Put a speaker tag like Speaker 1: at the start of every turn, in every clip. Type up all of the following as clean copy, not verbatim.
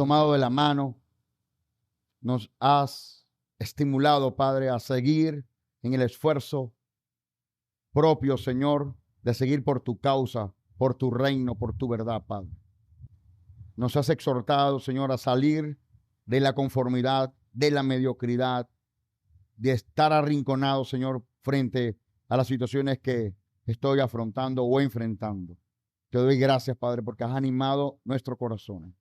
Speaker 1: tomado de la mano, nos has estimulado, Padre, a seguir en el esfuerzo propio, Señor, de seguir por tu causa, por tu reino, por tu verdad, Padre. Nos has exhortado, Señor, a salir de la conformidad, de la mediocridad, de estar arrinconado, Señor, frente a las situaciones que estoy afrontando o enfrentando. Te doy gracias, Padre, porque has animado nuestro corazón.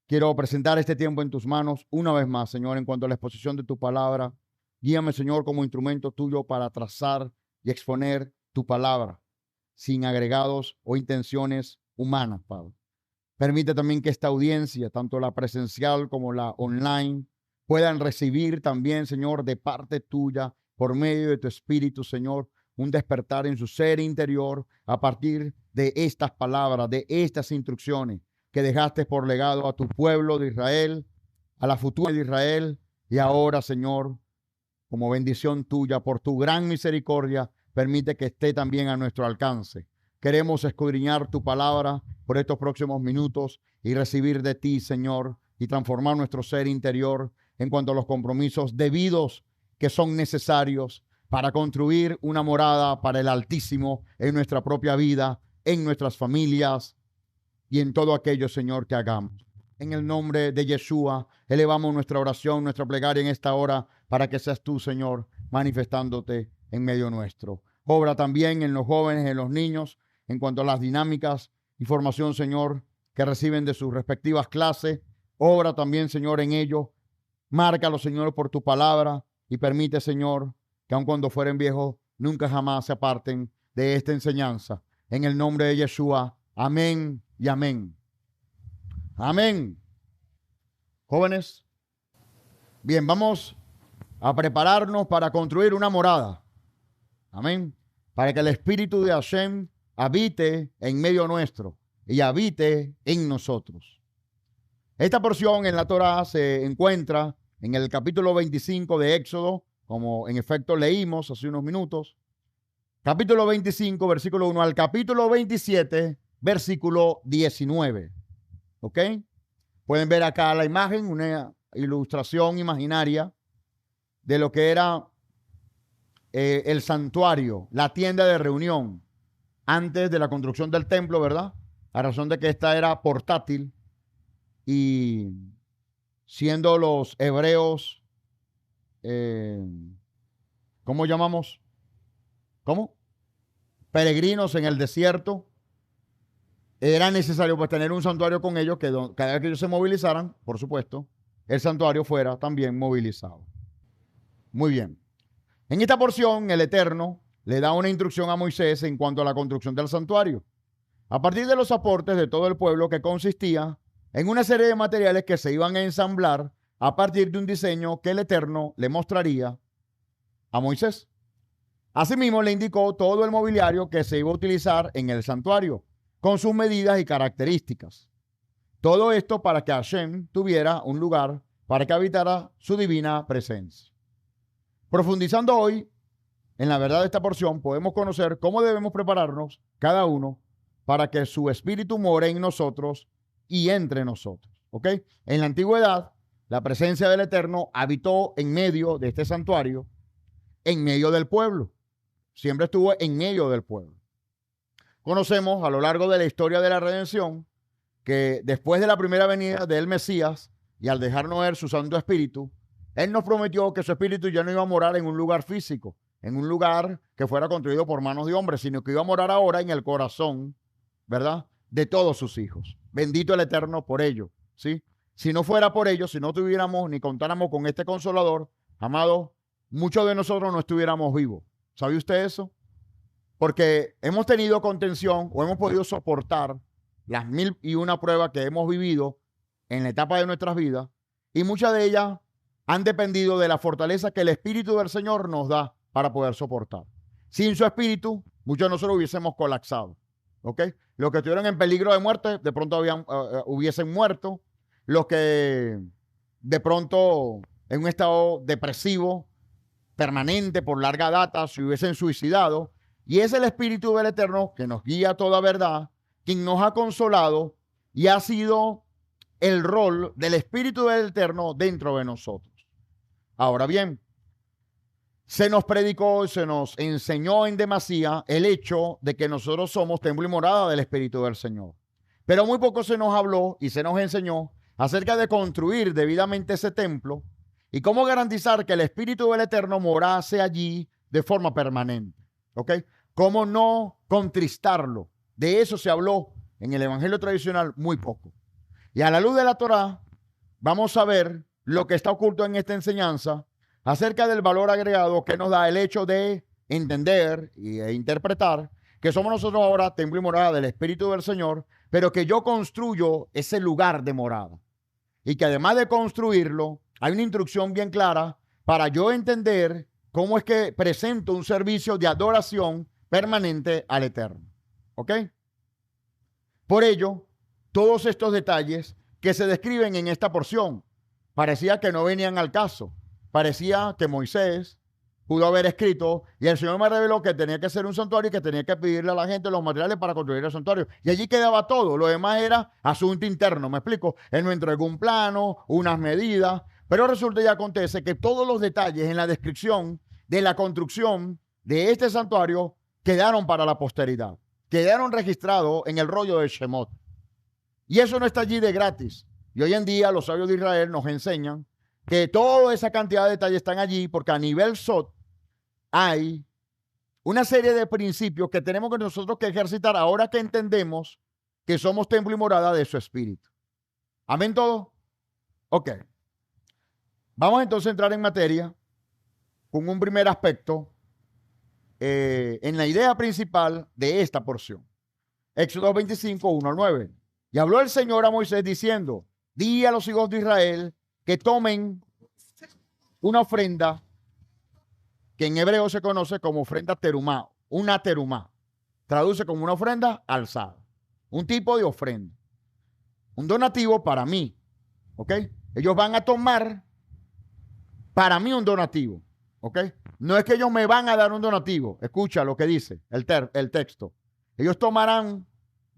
Speaker 1: Quiero presentar este tiempo en tus manos una vez más, Señor, en cuanto a la exposición de tu palabra. Guíame, Señor, como instrumento tuyo para trazar y exponer tu palabra, sin agregados o intenciones humanas, Padre. Permite también que esta audiencia, tanto la presencial como la online, puedan recibir también, Señor, de parte tuya, por medio de tu Espíritu, Señor, un despertar en su ser interior a partir de estas palabras, de estas instrucciones que dejaste por legado a tu pueblo de Israel, a la futura de Israel, y ahora, Señor, como bendición tuya, por tu gran misericordia, permite que esté también a nuestro alcance. Queremos escudriñar tu palabra por estos próximos minutos y recibir de ti, Señor, y transformar nuestro ser interior en cuanto a los compromisos debidos que son necesarios para construir una morada para el Altísimo en nuestra propia vida, en nuestras familias y en todo aquello, Señor, que hagamos. En el nombre de Yeshua, elevamos nuestra oración, nuestra plegaria en esta hora para que seas tú, Señor, manifestándote en medio nuestro. Obra también en los jóvenes, en los niños, en cuanto a las dinámicas y formación, Señor, que reciben de sus respectivas clases. Obra también, Señor, en ellos. Márcalo, Señor, por tu palabra y permite, Señor, que aun cuando fueren viejos, nunca jamás se aparten de esta enseñanza. En el nombre de Yeshua, amén y amén. Amén. Jóvenes, bien, vamos a prepararnos para construir una morada. Amén. Para que el Espíritu de Hashem habite en medio nuestro y habite en nosotros. Esta porción en la Torá se encuentra en el capítulo 25 de Éxodo, como en efecto leímos hace unos minutos. Capítulo 25, versículo 1 al capítulo 27, versículo 19. ¿Ok? Pueden ver acá la imagen, una ilustración imaginaria de lo que era el santuario, la tienda de reunión, antes de la construcción del templo, ¿verdad? A razón de que esta era portátil y siendo los hebreos, ¿cómo llamamos? ¿Cómo? Peregrinos en el desierto. Era necesario pues tener un santuario con ellos que cada vez que ellos se movilizaran, por supuesto, el santuario fuera también movilizado. Muy bien. En esta porción, el Eterno le da una instrucción a Moisés en cuanto a la construcción del santuario. A partir de los aportes de todo el pueblo, que consistía en una serie de materiales que se iban a ensamblar a partir de un diseño que el Eterno le mostraría a Moisés. Asimismo, le indicó todo el mobiliario que se iba a utilizar en el santuario, con sus medidas y características. Todo esto para que Hashem tuviera un lugar para que habitara su divina presencia. Profundizando hoy en la verdad de esta porción, podemos conocer cómo debemos prepararnos cada uno para que su espíritu more en nosotros y entre nosotros. ¿Ok? En la antigüedad, la presencia del Eterno habitó en medio de este santuario, en medio del pueblo. Siempre estuvo en medio del pueblo. Conocemos a lo largo de la historia de la redención que después de la primera venida del Mesías y al dejarnos ver su Santo Espíritu, Él nos prometió que su Espíritu ya no iba a morar en un lugar físico, en un lugar que fuera construido por manos de hombres, sino que iba a morar ahora en el corazón, ¿verdad?, de todos sus hijos. Bendito el Eterno por ello, ¿sí? Si no fuera por ello, si no tuviéramos ni contáramos con este Consolador, amado, muchos de nosotros no estuviéramos vivos. ¿Sabe usted eso? Porque hemos tenido contención o hemos podido soportar las 1001 pruebas que hemos vivido en la etapa de nuestras vidas, y muchas de ellas han dependido de la fortaleza que el Espíritu del Señor nos da para poder soportar. Sin su Espíritu, muchos de nosotros hubiésemos colapsado. ¿Ok? Los que estuvieron en peligro de muerte, de pronto hubiesen muerto. Los que de pronto en un estado depresivo permanente por larga data se hubiesen suicidado. Y es el Espíritu del Eterno que nos guía a toda verdad, quien nos ha consolado y ha sido el rol del Espíritu del Eterno dentro de nosotros. Ahora bien, se nos predicó y se nos enseñó en demasía el hecho de que nosotros somos templo y morada del Espíritu del Señor. Pero muy poco se nos habló y se nos enseñó acerca de construir debidamente ese templo y cómo garantizar que el Espíritu del Eterno morase allí de forma permanente. ¿Ok? Cómo no contristarlo. De eso se habló en el Evangelio tradicional muy poco. Y a la luz de la Torá, vamos a ver lo que está oculto en esta enseñanza acerca del valor agregado que nos da el hecho de entender e interpretar que somos nosotros ahora templo y morada del Espíritu del Señor, pero que yo construyo ese lugar de morada. Y que además de construirlo, hay una instrucción bien clara para yo entender cómo es que presento un servicio de adoración permanente al Eterno. ¿Ok? Por ello, todos estos detalles que se describen en esta porción parecía que no venían al caso. Parecía que Moisés pudo haber escrito y el Señor me reveló que tenía que ser un santuario y que tenía que pedirle a la gente los materiales para construir el santuario. Y allí quedaba todo. Lo demás era asunto interno, ¿me explico? Él me entregó un plano, unas medidas, pero resulta y acontece que todos los detalles en la descripción de la construcción de este santuario quedaron para la posteridad. Quedaron registrados en el rollo de Shemot. Y eso no está allí de gratis. Y hoy en día los sabios de Israel nos enseñan que toda esa cantidad de detalles están allí porque a nivel SOT hay una serie de principios que tenemos que nosotros que ejercitar ahora que entendemos que somos templo y morada de su Espíritu. ¿Amén todo? Ok. Vamos entonces a entrar en materia con un primer aspecto en la idea principal de esta porción. Éxodo 25, 1 al 9. Y habló el Señor a Moisés diciendo, di a los hijos de Israel que tomen una ofrenda que en hebreo se conoce como ofrenda terumá, una terumá. Traduce como una ofrenda alzada. Un tipo de ofrenda. Un donativo para mí. ¿Ok? Ellos van a tomar para mí un donativo. ¿Ok? No es que ellos me van a dar un donativo. Escucha lo que dice el texto. Ellos tomarán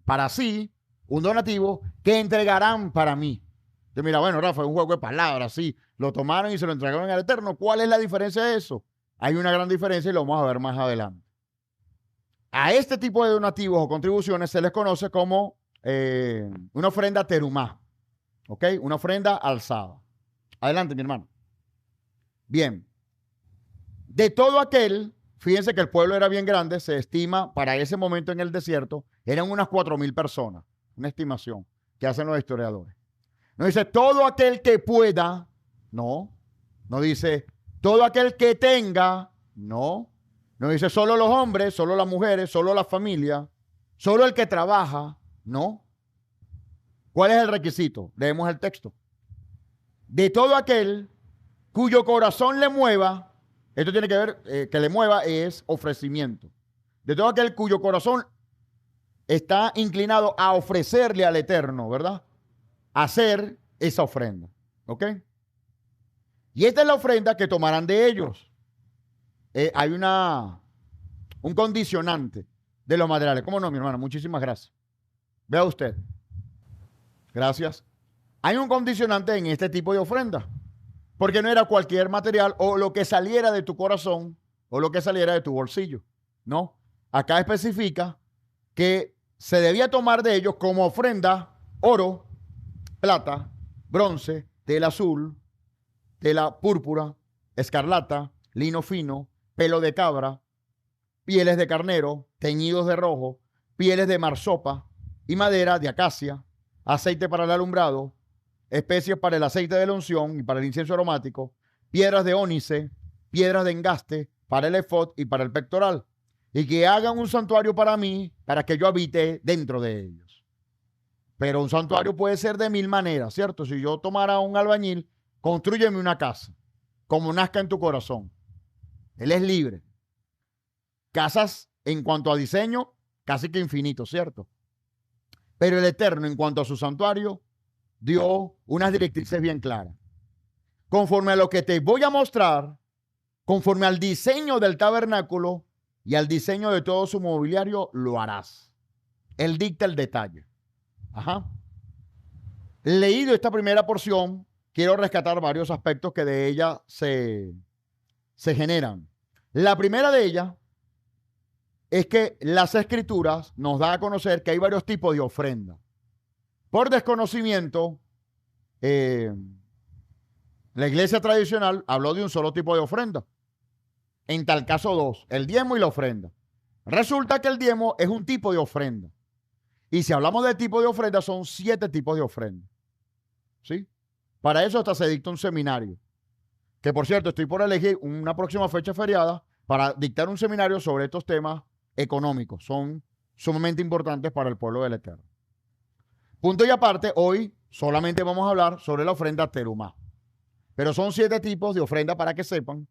Speaker 1: para sí un donativo que entregarán para mí. Entonces, mira, bueno, Rafa, es un juego de palabras, sí. Lo tomaron y se lo entregaron al Eterno. ¿Cuál es la diferencia de eso? Hay una gran diferencia y lo vamos a ver más adelante. A este tipo de donativos o contribuciones se les conoce como una ofrenda terumá. ¿Ok? Una ofrenda alzada. Adelante, mi hermano. Bien. De todo aquel, fíjense que el pueblo era bien grande, se estima para ese momento en el desierto, eran unas 4,000 personas. Una estimación que hacen los historiadores. No dice todo aquel que pueda, no. No dice todo aquel que tenga, no. No dice solo los hombres, solo las mujeres, solo la familia, solo el que trabaja, no. ¿Cuál es el requisito? Leemos el texto. De todo aquel cuyo corazón le mueva, esto tiene que ver, que le mueva es ofrecimiento. De todo aquel cuyo corazón está inclinado a ofrecerle al Eterno, ¿verdad? Hacer esa ofrenda, ¿ok? Y esta es la ofrenda que tomarán de ellos. Hay un condicionante de los materiales. ¿Cómo no, mi hermano? Muchísimas gracias. Vea usted. Gracias. Hay un condicionante en este tipo de ofrenda. Porque no era cualquier material o lo que saliera de tu corazón o lo que saliera de tu bolsillo. No. Acá especifica que se debía tomar de ellos como ofrenda oro, plata, bronce, tela azul, tela púrpura, escarlata, lino fino, pelo de cabra, pieles de carnero, teñidos de rojo, pieles de marsopa y madera de acacia, aceite para el alumbrado, especies para el aceite de la unción y para el incienso aromático, piedras de ónice, piedras de engaste para el efod y para el pectoral, y que hagan un santuario para mí, para que yo habite dentro de ellos. Pero un santuario puede ser de 1000 maneras, ¿cierto? Si yo tomara un albañil, constrúyeme una casa, como nazca en tu corazón. Él es libre. Casas, en cuanto a diseño, casi que infinito, ¿cierto? Pero el Eterno, en cuanto a su santuario, dio unas directrices bien claras. Conforme a lo que te voy a mostrar, conforme al diseño del tabernáculo y al diseño de todo su mobiliario, lo harás. Él dicta el detalle. Ajá. leído esta primera porción, quiero rescatar varios aspectos que de ella se generan. La primera de ellas es que las Escrituras nos da a conocer que hay varios tipos de ofrenda. Por desconocimiento, la iglesia tradicional habló de un solo tipo de ofrenda. En tal caso, dos: el diezmo y la ofrenda. Resulta que el diezmo es un tipo de ofrenda. Y si hablamos de tipo de ofrenda, son 7 tipos de ofrenda. ¿Sí? Para eso hasta se dicta un seminario. Que por cierto, estoy por elegir una próxima fecha feriada para dictar un seminario sobre estos temas económicos. Son sumamente importantes para el pueblo del Eterno. Punto y aparte, hoy solamente vamos a hablar sobre la ofrenda terumá. Pero son 7 tipos de ofrenda para que sepan.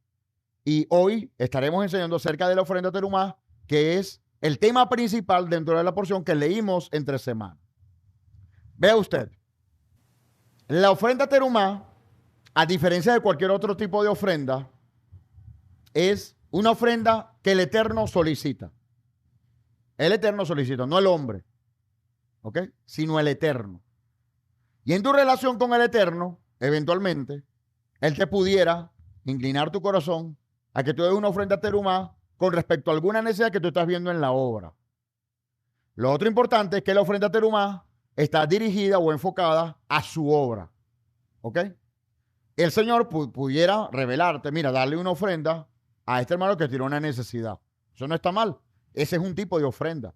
Speaker 1: Y hoy estaremos enseñando acerca de la ofrenda terumá, que es el tema principal dentro de la porción que leímos entre semanas. Vea usted, la ofrenda terumá, a diferencia de cualquier otro tipo de ofrenda, es una ofrenda que el Eterno solicita. El Eterno solicita, no el hombre, ¿ok? Sino el Eterno. Y en tu relación con el Eterno, eventualmente, Él te pudiera inclinar tu corazón a que tú des una ofrenda terumá con respecto a alguna necesidad que tú estás viendo en la obra. Lo otro importante es que la ofrenda terumá está dirigida o enfocada a su obra, ¿ok? El Señor pudiera revelarte, mira, darle una ofrenda a este hermano que tiene una necesidad. Eso no está mal. Ese es un tipo de ofrenda.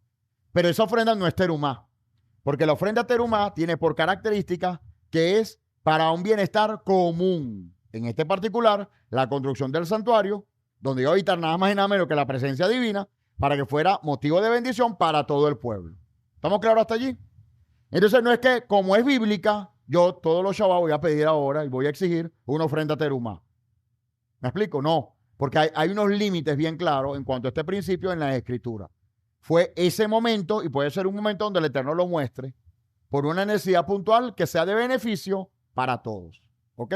Speaker 1: Pero esa ofrenda no es terumá, porque la ofrenda terumá tiene por característica que es para un bienestar común. En este particular, la construcción del santuario, donde iba a habitar nada más y nada menos que la presencia divina, para que fuera motivo de bendición para todo el pueblo. ¿Estamos claros hasta allí? Entonces no es que, como es bíblica, yo todos los Shabbat voy a pedir ahora y voy a exigir una ofrenda terumá. ¿Me explico? No, porque hay unos límites bien claros en cuanto a este principio en la Escritura. Fue ese momento, y puede ser un momento donde el Eterno lo muestre, por una necesidad puntual que sea de beneficio para todos. ¿Ok?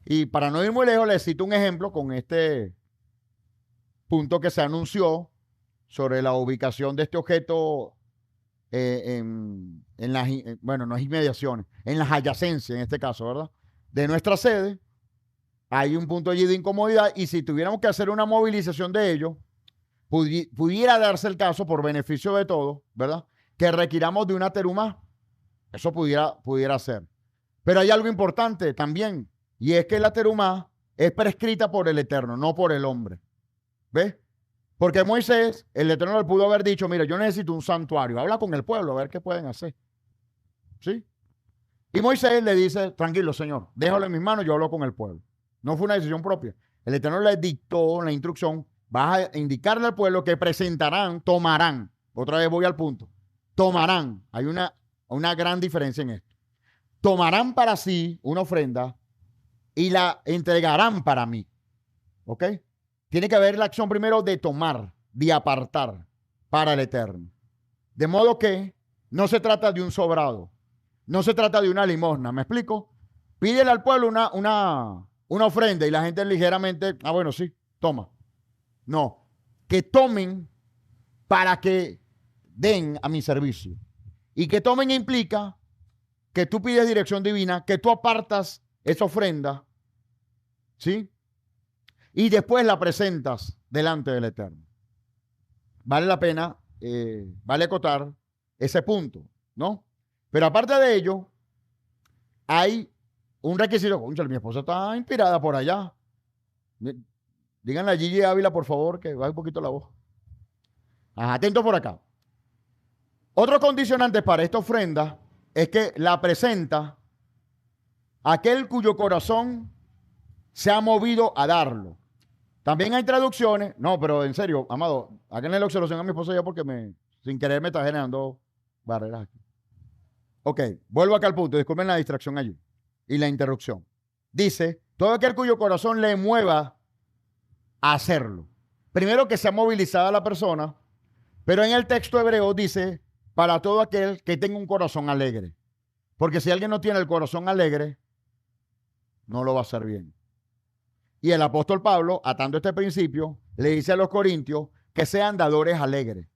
Speaker 1: Y para no ir muy lejos, les cito un ejemplo con este punto que se anunció sobre la ubicación de este objeto en las, bueno, no es inmediaciones, en las adyacencias, en este caso, ¿verdad? De nuestra sede. Hay un punto allí de incomodidad y si tuviéramos que hacer una movilización de ello, pudiera darse el caso, por beneficio de todos, ¿verdad?, que requiramos de una terumá. Eso pudiera ser. Pero hay algo importante también, y es que la terumá es prescrita por el Eterno, no por el hombre. ¿Ves? Porque Moisés, el Eterno le pudo haber dicho, mira, yo necesito un santuario, habla con el pueblo a ver qué pueden hacer. ¿Sí? Y Moisés le dice, tranquilo, Señor, déjalo en mis manos, yo hablo con el pueblo. No fue una decisión propia. El Eterno le dictó la instrucción, vas a indicarle al pueblo que presentarán, tomarán. Otra vez voy al punto. Tomarán. Hay una gran diferencia en esto. Tomarán para sí una ofrenda y la entregarán para mí. ¿Ok? Tiene que haber la acción primero de tomar, de apartar para el Eterno. De modo que no se trata de un sobrado. No se trata de una limosna. ¿Me explico? Pídele al pueblo una ofrenda y la gente ligeramente, bueno, sí, toma. No, que tomen para que den a mi servicio. Y que tomen implica que tú pides dirección divina, que tú apartas esa ofrenda, ¿sí? Y después la presentas delante del Eterno. Vale la pena, vale acotar ese punto, ¿no? Pero aparte de ello, hay un requisito. Concha, mi esposa está inspirada por allá. Díganle a Gigi Ávila, por favor, que baje un poquito la voz. Ajá, atento por acá. Otro condicionante para esta ofrenda es que la presenta aquel cuyo corazón se ha movido a darlo. También hay traducciones. No, pero en serio, amado, háganle la observación a mi esposa ya porque sin querer me está generando barreras aquí. Ok, vuelvo acá al punto. Disculpen la distracción allí y la interrupción. Dice, todo aquel cuyo corazón le mueva a hacerlo. Primero, que sea movilizada la persona, pero en el texto hebreo dice, para todo aquel que tenga un corazón alegre. Porque si alguien no tiene el corazón alegre, no lo va a hacer bien. Y el apóstol Pablo, atando este principio, le dice a los corintios que sean dadores alegres.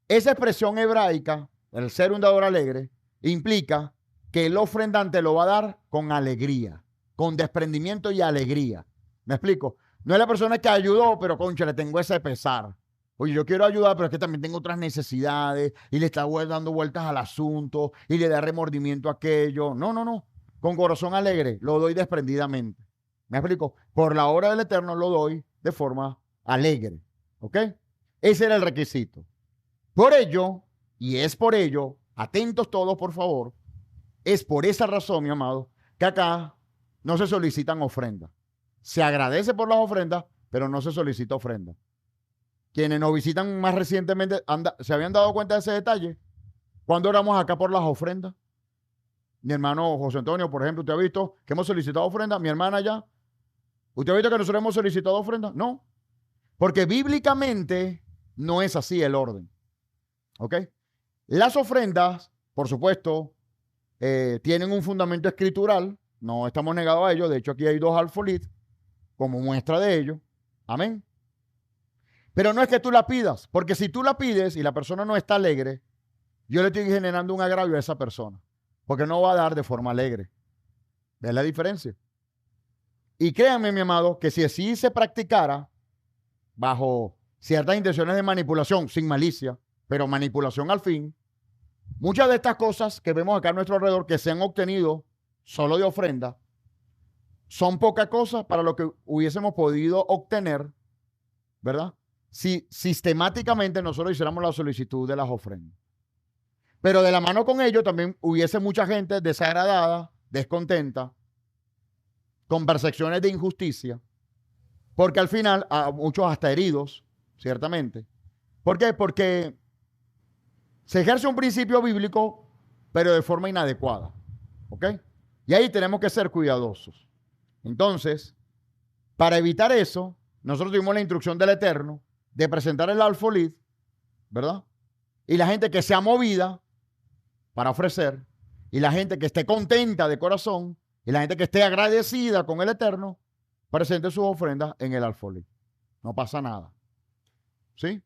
Speaker 1: Esa expresión hebraica, el ser un dador alegre, implica que el ofrendante lo va a dar con alegría, con desprendimiento y alegría. ¿Me explico? No es la persona que ayudó, pero concha, le tengo ese pesar. Oye, yo quiero ayudar, pero es que también tengo otras necesidades y le está dando vueltas al asunto y le da remordimiento a aquello. No, no, no. Con corazón alegre, lo doy desprendidamente. ¿Me explico? Por la obra del Eterno lo doy de forma alegre. ¿Ok? Ese era el requisito. Por ello, y es por ello, atentos todos, por favor, es por esa razón, mi amado, que acá no se solicitan ofrendas. Se agradece por las ofrendas, pero no se solicita ofrenda. Quienes nos visitan más recientemente se habían dado cuenta de ese detalle. ¿Cuándo oramos acá por las ofrendas? Mi hermano José Antonio, por ejemplo, ¿usted ha visto que hemos solicitado ofrendas? Mi hermana ya. ¿Usted ha visto que nosotros hemos solicitado ofrendas? No. Porque bíblicamente no es así el orden. ¿Ok? Las ofrendas, por supuesto, tienen un fundamento escritural. No estamos negados a ello. De hecho, aquí hay 2 alfolit como muestra de ello. Amén. Pero no es que tú la pidas, porque si tú la pides y la persona no está alegre, yo le estoy generando un agravio a esa persona, porque no va a dar de forma alegre. ¿Ves la diferencia? Y créanme, mi amado, que si así se practicara bajo ciertas intenciones de manipulación, sin malicia, pero manipulación al fin, muchas de estas cosas que vemos acá a nuestro alrededor que se han obtenido solo de ofrenda, son poca cosa para lo que hubiésemos podido obtener, ¿verdad? Si sistemáticamente nosotros hiciéramos la solicitud de las ofrendas. Pero de la mano con ello también hubiese mucha gente desagradada, descontenta, con percepciones de injusticia, porque al final, a muchos hasta heridos, ciertamente. ¿Por qué? Porque se ejerce un principio bíblico, pero de forma inadecuada. ¿Ok? Y ahí tenemos que ser cuidadosos. Entonces, para evitar eso, nosotros tuvimos la instrucción del Eterno de presentar el alfolid, ¿verdad? Y la gente que sea movida para ofrecer, y la gente que esté contenta de corazón, y la gente que esté agradecida con el Eterno, presente sus ofrendas en el alfolid. No pasa nada. ¿Sí?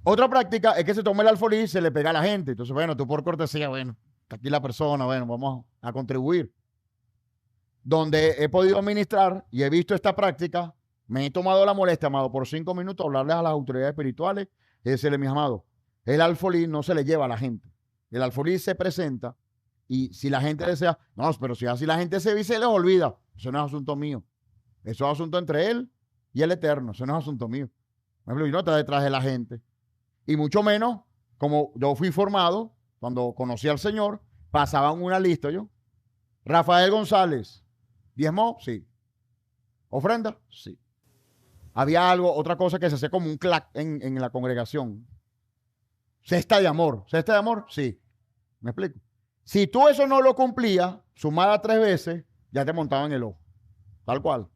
Speaker 1: Otra práctica es que se tome el alfolí y se le pega a la gente. Entonces, bueno, tú por cortesía, bueno, está aquí la persona, bueno, vamos a contribuir. Donde he podido administrar y he visto esta práctica, me he tomado la molestia, amado, por 5 minutos, hablarles a las autoridades espirituales y decirle, mis amados, el alfolí no se le lleva a la gente. El alfolí se presenta y si la gente desea, no, pero si así la gente se ve y se les olvida, eso no es asunto mío. Eso es asunto entre él y el Eterno, eso no es asunto mío. Por ejemplo, yo no está detrás de la gente. Y mucho menos, como yo fui formado, cuando conocí al Señor, pasaban una lista yo. Rafael González, ¿diezmó? Sí. ¿Ofrenda? Sí. Había algo, otra cosa que se hacía como un clac en la congregación. Cesta de amor. ¿Cesta de amor? Sí. ¿Me explico? Si tú eso no lo cumplías, sumada 3 veces, ya te montaban en el ojo. Tal cual.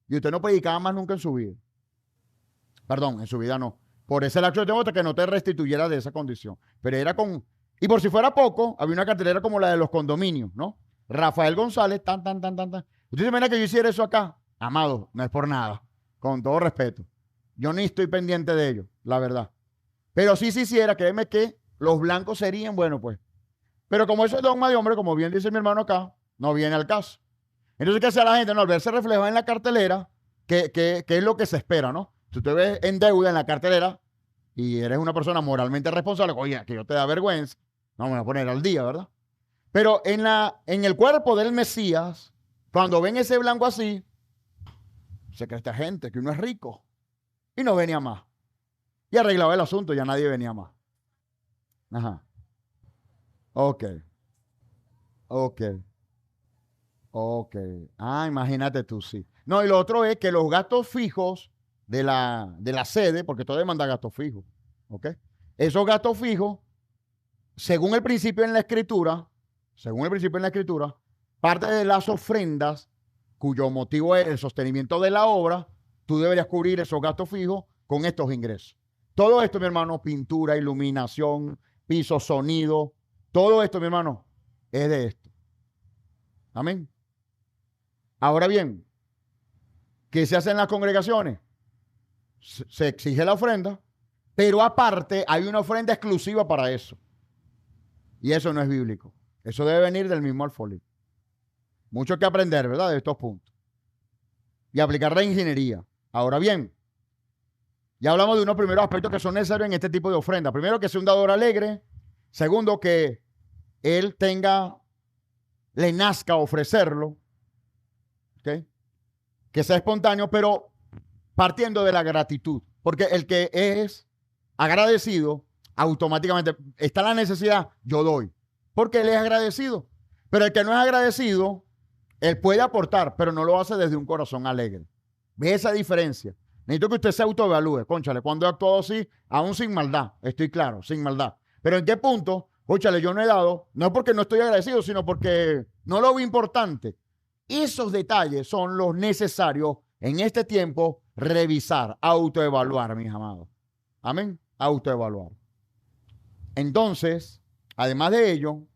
Speaker 1: Y usted no predicaba más nunca en su vida. Perdón, en su vida no. Por ese acto de temor que no te restituyera de esa condición. Pero era con... Y por si fuera poco, había una cartelera como la de los condominios, ¿no? Rafael González, tan. ¿Usted se imagina que yo hiciera eso acá? Amado, no es por nada. Con todo respeto. Yo ni estoy pendiente de ello, la verdad. Pero si se hiciera, créeme que los blancos serían, bueno, pues. Pero como eso es dogma de hombre, como bien dice mi hermano acá, no viene al caso. Entonces, ¿qué hace la gente? No, al verse reflejado en la cartelera, ¿qué es lo que se espera, no? Si usted ve en deuda en la cartelera y eres una persona moralmente responsable, oye, que yo te da vergüenza, no me voy a poner al día, ¿verdad? Pero en el cuerpo del Mesías, cuando ven ese blanco así, se cree esta gente que uno es rico y no venía más. Y arreglaba el asunto, ya nadie venía más. Ajá. Ok. Ah, imagínate tú, sí. No, y lo otro es que los gastos fijos de la sede, porque todo demanda gastos fijos, ¿ok? Esos gastos fijos, según el principio en la escritura, parte de las ofrendas, cuyo motivo es el sostenimiento de la obra, tú deberías cubrir esos gastos fijos con estos ingresos. Todo esto, mi hermano, pintura, iluminación, piso, sonido, todo esto, mi hermano, es de esto. Amén. Ahora bien, ¿qué se hace en las congregaciones? Se exige la ofrenda, pero aparte hay una ofrenda exclusiva para eso. Y eso no es bíblico. Eso debe venir del mismo alfolí. Mucho que aprender, ¿verdad? De estos puntos. Y aplicar la ingeniería. Ahora bien, ya hablamos de unos primeros aspectos que son necesarios en este tipo de ofrenda. Primero, que sea un dador alegre. Segundo, que él le nazca ofrecerlo. ¿Okay? Que sea espontáneo, pero partiendo de la gratitud. Porque el que es agradecido, automáticamente está la necesidad, yo doy. Porque él es agradecido. Pero el que no es agradecido, él puede aportar, pero no lo hace desde un corazón alegre. ¿Ve esa diferencia? Necesito que usted se autoevalúe. Cónchale, cuando he actuado así, aún sin maldad, estoy claro, sin maldad. Pero ¿en qué punto? Cónchale, yo no he dado, no porque no estoy agradecido, sino porque no lo veo importante. Esos detalles son los necesarios en este tiempo revisar, autoevaluar, mis amados. Amén. Autoevaluar. Entonces, además de ello,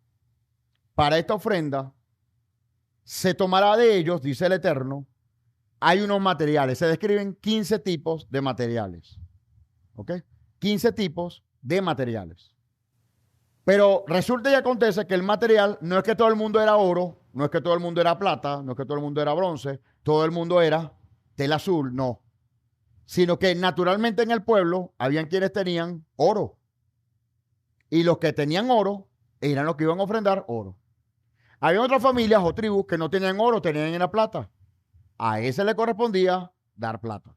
Speaker 1: para esta ofrenda, se tomará de ellos, dice el Eterno, hay unos materiales. Se describen 15 tipos de materiales. ¿Ok? 15 tipos de materiales. Pero resulta y acontece que el material no es que todo el mundo era oro, no es que todo el mundo era plata, no es que todo el mundo era bronce, todo el mundo era tela azul, no. Sino que naturalmente en el pueblo habían quienes tenían oro. Y los que tenían oro eran los que iban a ofrendar oro. Había otras familias o tribus que no tenían oro, tenían la plata. A ese le correspondía dar plata.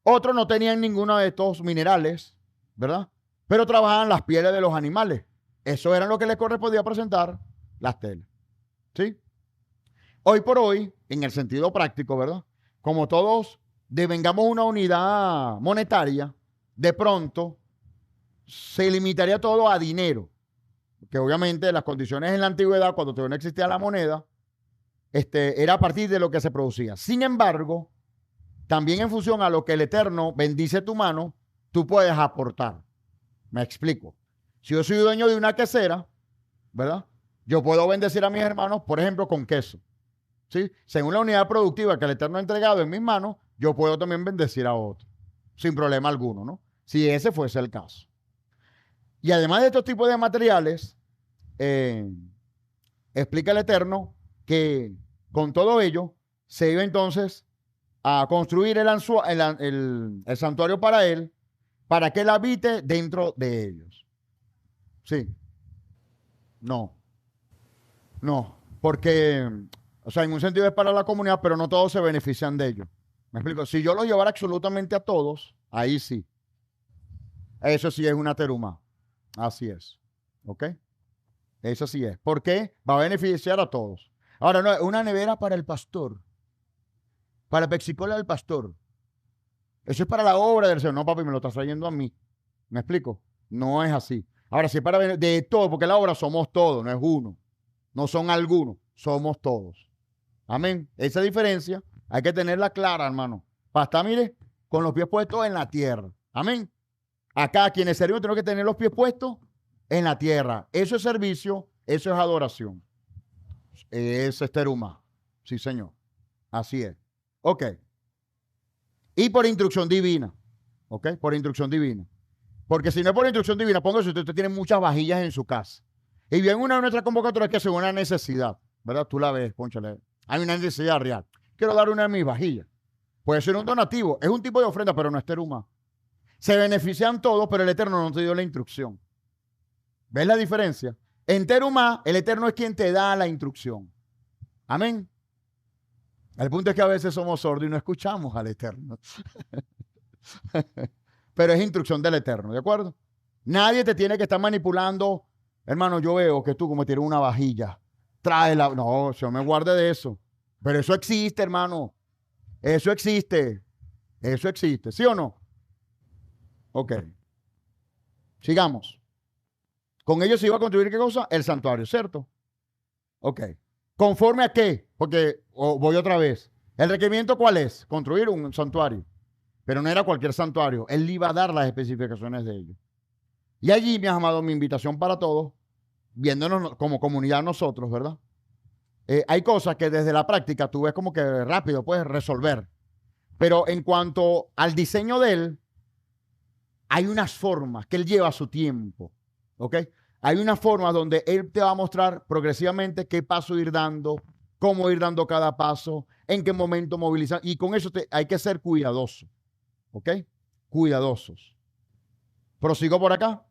Speaker 1: Otros no tenían ninguno de estos minerales, ¿verdad? Pero trabajaban las pieles de los animales. Eso era lo que les correspondía presentar las telas. ¿Sí? Hoy por hoy, en el sentido práctico, ¿verdad? Como todos devengamos una unidad monetaria, de pronto se limitaría todo a dinero. Que obviamente las condiciones en la antigüedad, cuando todavía no existía la moneda, era a partir de lo que se producía. Sin embargo, también en función a lo que el Eterno bendice tu mano, tú puedes aportar. Me explico. Si yo soy dueño de una quesera, ¿verdad? Yo puedo bendecir a mis hermanos, por ejemplo, con queso. ¿Sí? Según la unidad productiva que el Eterno ha entregado en mis manos, yo puedo también bendecir a otro, sin problema alguno, ¿no? Si ese fuese el caso. Y además de estos tipos de materiales, explica el Eterno que con todo ello se iba entonces a construir el santuario para él, para que él habite dentro de ellos. Sí. No. No. Porque, o sea, en un sentido es para la comunidad, pero no todos se benefician de ello. ¿Me explico? Si yo lo llevara absolutamente a todos, ahí sí. Eso sí es una teruma. Así es. ¿Ok? Eso sí es. ¿Por qué? Va a beneficiar a todos. Ahora, no, una nevera para el pastor. Para el pexicola del pastor. Eso es para la obra del Señor. No, papi, me lo estás trayendo a mí. ¿Me explico? No es así. Ahora, si es para de todo, porque la obra somos todos, no es uno. No son algunos, somos todos. Amén. Esa diferencia hay que tenerla clara, hermano. Para estar, mire, con los pies puestos en la tierra. Amén. Acá, quienes servimos, tenemos que tener los pies puestos en la tierra. Eso es servicio, eso es adoración. Eso es teruma. Sí, señor. Así es. Ok. Y por instrucción divina. Ok. Por instrucción divina. Porque si no es por instrucción divina, póngase, usted tiene muchas vajillas en su casa. Y bien, una de nuestras convocatorias que según una necesidad, ¿verdad? Tú la ves, pónchale. Hay una necesidad real. Quiero dar una de mis vajillas. Puede ser un donativo. Es un tipo de ofrenda, pero no es teruma. Se benefician todos, pero el Eterno no te dio la instrucción. ¿Ves la diferencia? En teruma, el Eterno es quien te da la instrucción. Amén. El punto es que a veces somos sordos y no escuchamos al Eterno. Pero es instrucción del Eterno, ¿de acuerdo? Nadie te tiene que estar manipulando. Hermano, yo veo que tú como tienes una vajilla, tráela. No, yo me guarde de eso. Pero eso existe, hermano. Eso existe. Eso existe. ¿Sí o no? Ok. Sigamos. Con ellos se iba a construir, ¿qué cosa? El santuario, ¿cierto? Ok. ¿Conforme a qué? Porque voy otra vez. ¿El requerimiento cuál es? Construir un santuario. Pero no era cualquier santuario. Él iba a dar las especificaciones de ellos. Y allí, mis amados, mi invitación para todos, viéndonos como comunidad nosotros, ¿verdad? Hay cosas que desde la práctica tú ves como que rápido puedes resolver. Pero en cuanto al diseño de él, hay unas formas que él lleva su tiempo. ¿Ok? Hay una forma donde Él te va a mostrar progresivamente qué paso ir dando, cómo ir dando cada paso, en qué momento movilizar. Y con eso hay que ser cuidadoso. ¿Ok? Cuidadosos. Prosigo por acá.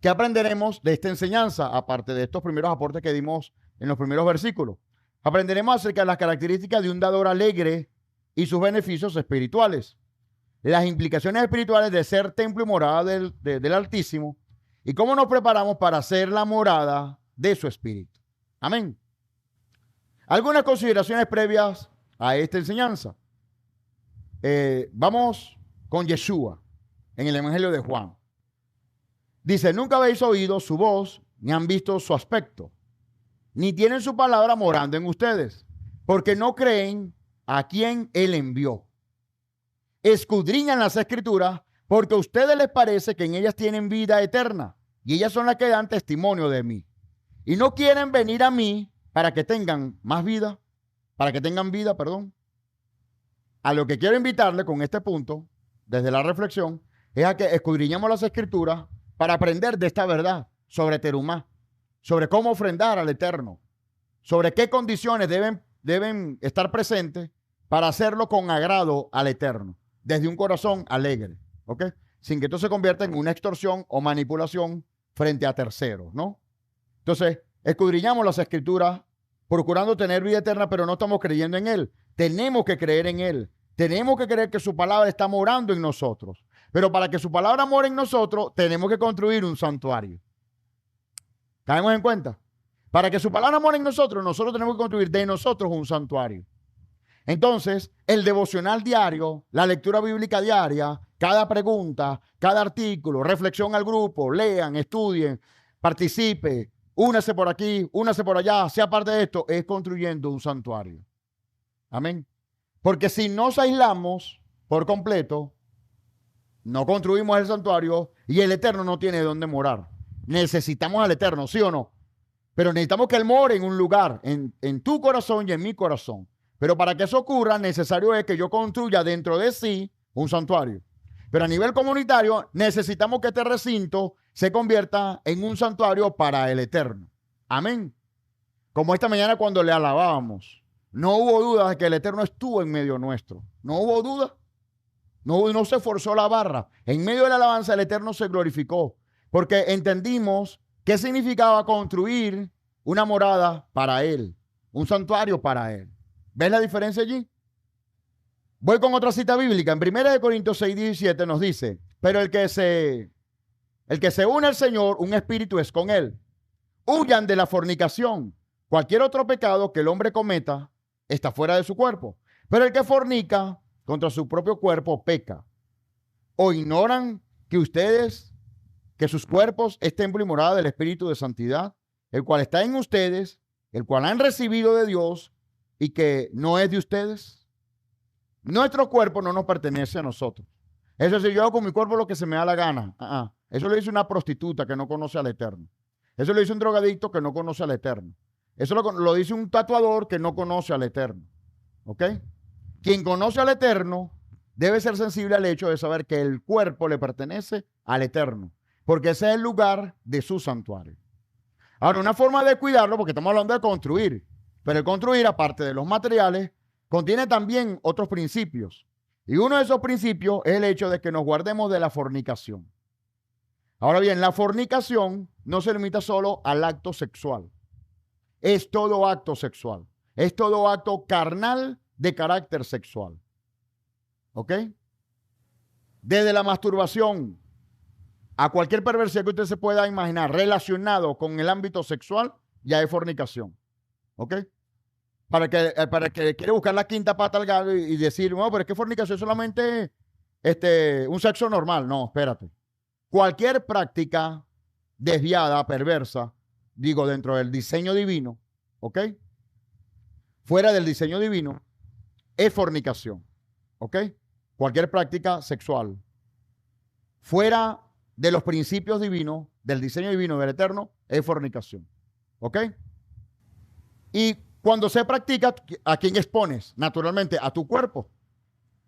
Speaker 1: ¿Qué aprenderemos de esta enseñanza? Aparte de estos primeros aportes que dimos en los primeros versículos. Aprenderemos acerca de las características de un dador alegre y sus beneficios espirituales. Las implicaciones espirituales de ser templo y morada del Altísimo. Y cómo nos preparamos para ser la morada de su espíritu. Amén. Algunas consideraciones previas a esta enseñanza. Vamos con Yeshua en el Evangelio de Juan. Dice, nunca habéis oído su voz, ni han visto su aspecto, ni tienen su palabra morando en ustedes, porque no creen a quien él envió. Escudriñan las escrituras, porque a ustedes les parece que en ellas tienen vida eterna, y ellas son las que dan testimonio de mí. Y no quieren venir a mí para que tengan más vida, perdón. A lo que quiero invitarle con este punto, desde la reflexión, es a que escudriñemos las escrituras para aprender de esta verdad sobre Terumá, sobre cómo ofrendar al Eterno, sobre qué condiciones deben estar presentes para hacerlo con agrado al Eterno, desde un corazón alegre, ¿ok? Sin que esto se convierta en una extorsión o manipulación frente a terceros, ¿no? Entonces, escudriñamos las escrituras procurando tener vida eterna, pero no estamos creyendo en Él. Tenemos que creer en Él. Tenemos que creer que su palabra está morando en nosotros. Pero para que su palabra more en nosotros, tenemos que construir un santuario. ¿Caemos en cuenta? Para que su palabra more en nosotros tenemos que construir de nosotros un santuario. Entonces, el devocional diario, la lectura bíblica diaria, cada pregunta, cada artículo, reflexión al grupo, lean, estudien, participe, únase por aquí, únase por allá, sea parte de esto, es construyendo un santuario. Amén. Porque si nos aislamos por completo, no construimos el santuario y el Eterno no tiene dónde morar. Necesitamos al Eterno, ¿sí o no? Pero necesitamos que Él more en un lugar, en tu corazón y en mi corazón. Pero para que eso ocurra, necesario es que yo construya dentro de sí un santuario. Pero a nivel comunitario, necesitamos que este recinto se convierta en un santuario para el Eterno. Amén. Como esta mañana cuando le alabábamos, no hubo duda de que el Eterno estuvo en medio nuestro. No hubo duda. No se forzó la barra. En medio de la alabanza, el Eterno se glorificó. Porque entendimos qué significaba construir una morada para Él. Un santuario para Él. ¿Ves la diferencia allí? Voy con otra cita bíblica. En 1 Corintios 6:17 nos dice, pero el que se une al Señor, un espíritu es con Él. Huyan de la fornicación. Cualquier otro pecado que el hombre cometa está fuera de su cuerpo. Pero el que fornica contra su propio cuerpo peca. ¿O ignoran que sus cuerpos es templo y morada del Espíritu de Santidad, el cual está en ustedes, el cual han recibido de Dios y que no es de ustedes? Nuestro cuerpo no nos pertenece a nosotros. Eso es decir, yo hago con mi cuerpo lo que se me da la gana. Eso lo dice una prostituta que no conoce al Eterno. Eso lo dice un drogadicto que no conoce al Eterno. Eso lo dice un tatuador que no conoce al Eterno. ¿Ok? Quien conoce al Eterno debe ser sensible al hecho de saber que el cuerpo le pertenece al Eterno, porque ese es el lugar de su santuario. Ahora, una forma de cuidarlo, porque estamos hablando de construir, pero el construir, aparte de los materiales, contiene también otros principios. Y uno de esos principios es el hecho de que nos guardemos de la fornicación. Ahora bien, la fornicación no se limita solo al acto sexual. Es todo acto sexual. Es todo acto carnal de carácter sexual. ¿Ok? Desde la masturbación a cualquier perversidad que usted se pueda imaginar relacionado con el ámbito sexual, ya es fornicación. ¿Ok? Para que quiere buscar la quinta pata al gato y decir, no, pero es que fornicación es solamente un sexo normal. No, espérate. Cualquier práctica desviada, perversa, digo, dentro del diseño divino, ¿ok? Fuera del diseño divino, es fornicación, ¿ok? Cualquier práctica sexual fuera de los principios divinos, del diseño divino del Eterno, es fornicación, ¿ok? Y cuando se practica, ¿a quién expones? Naturalmente, a tu cuerpo.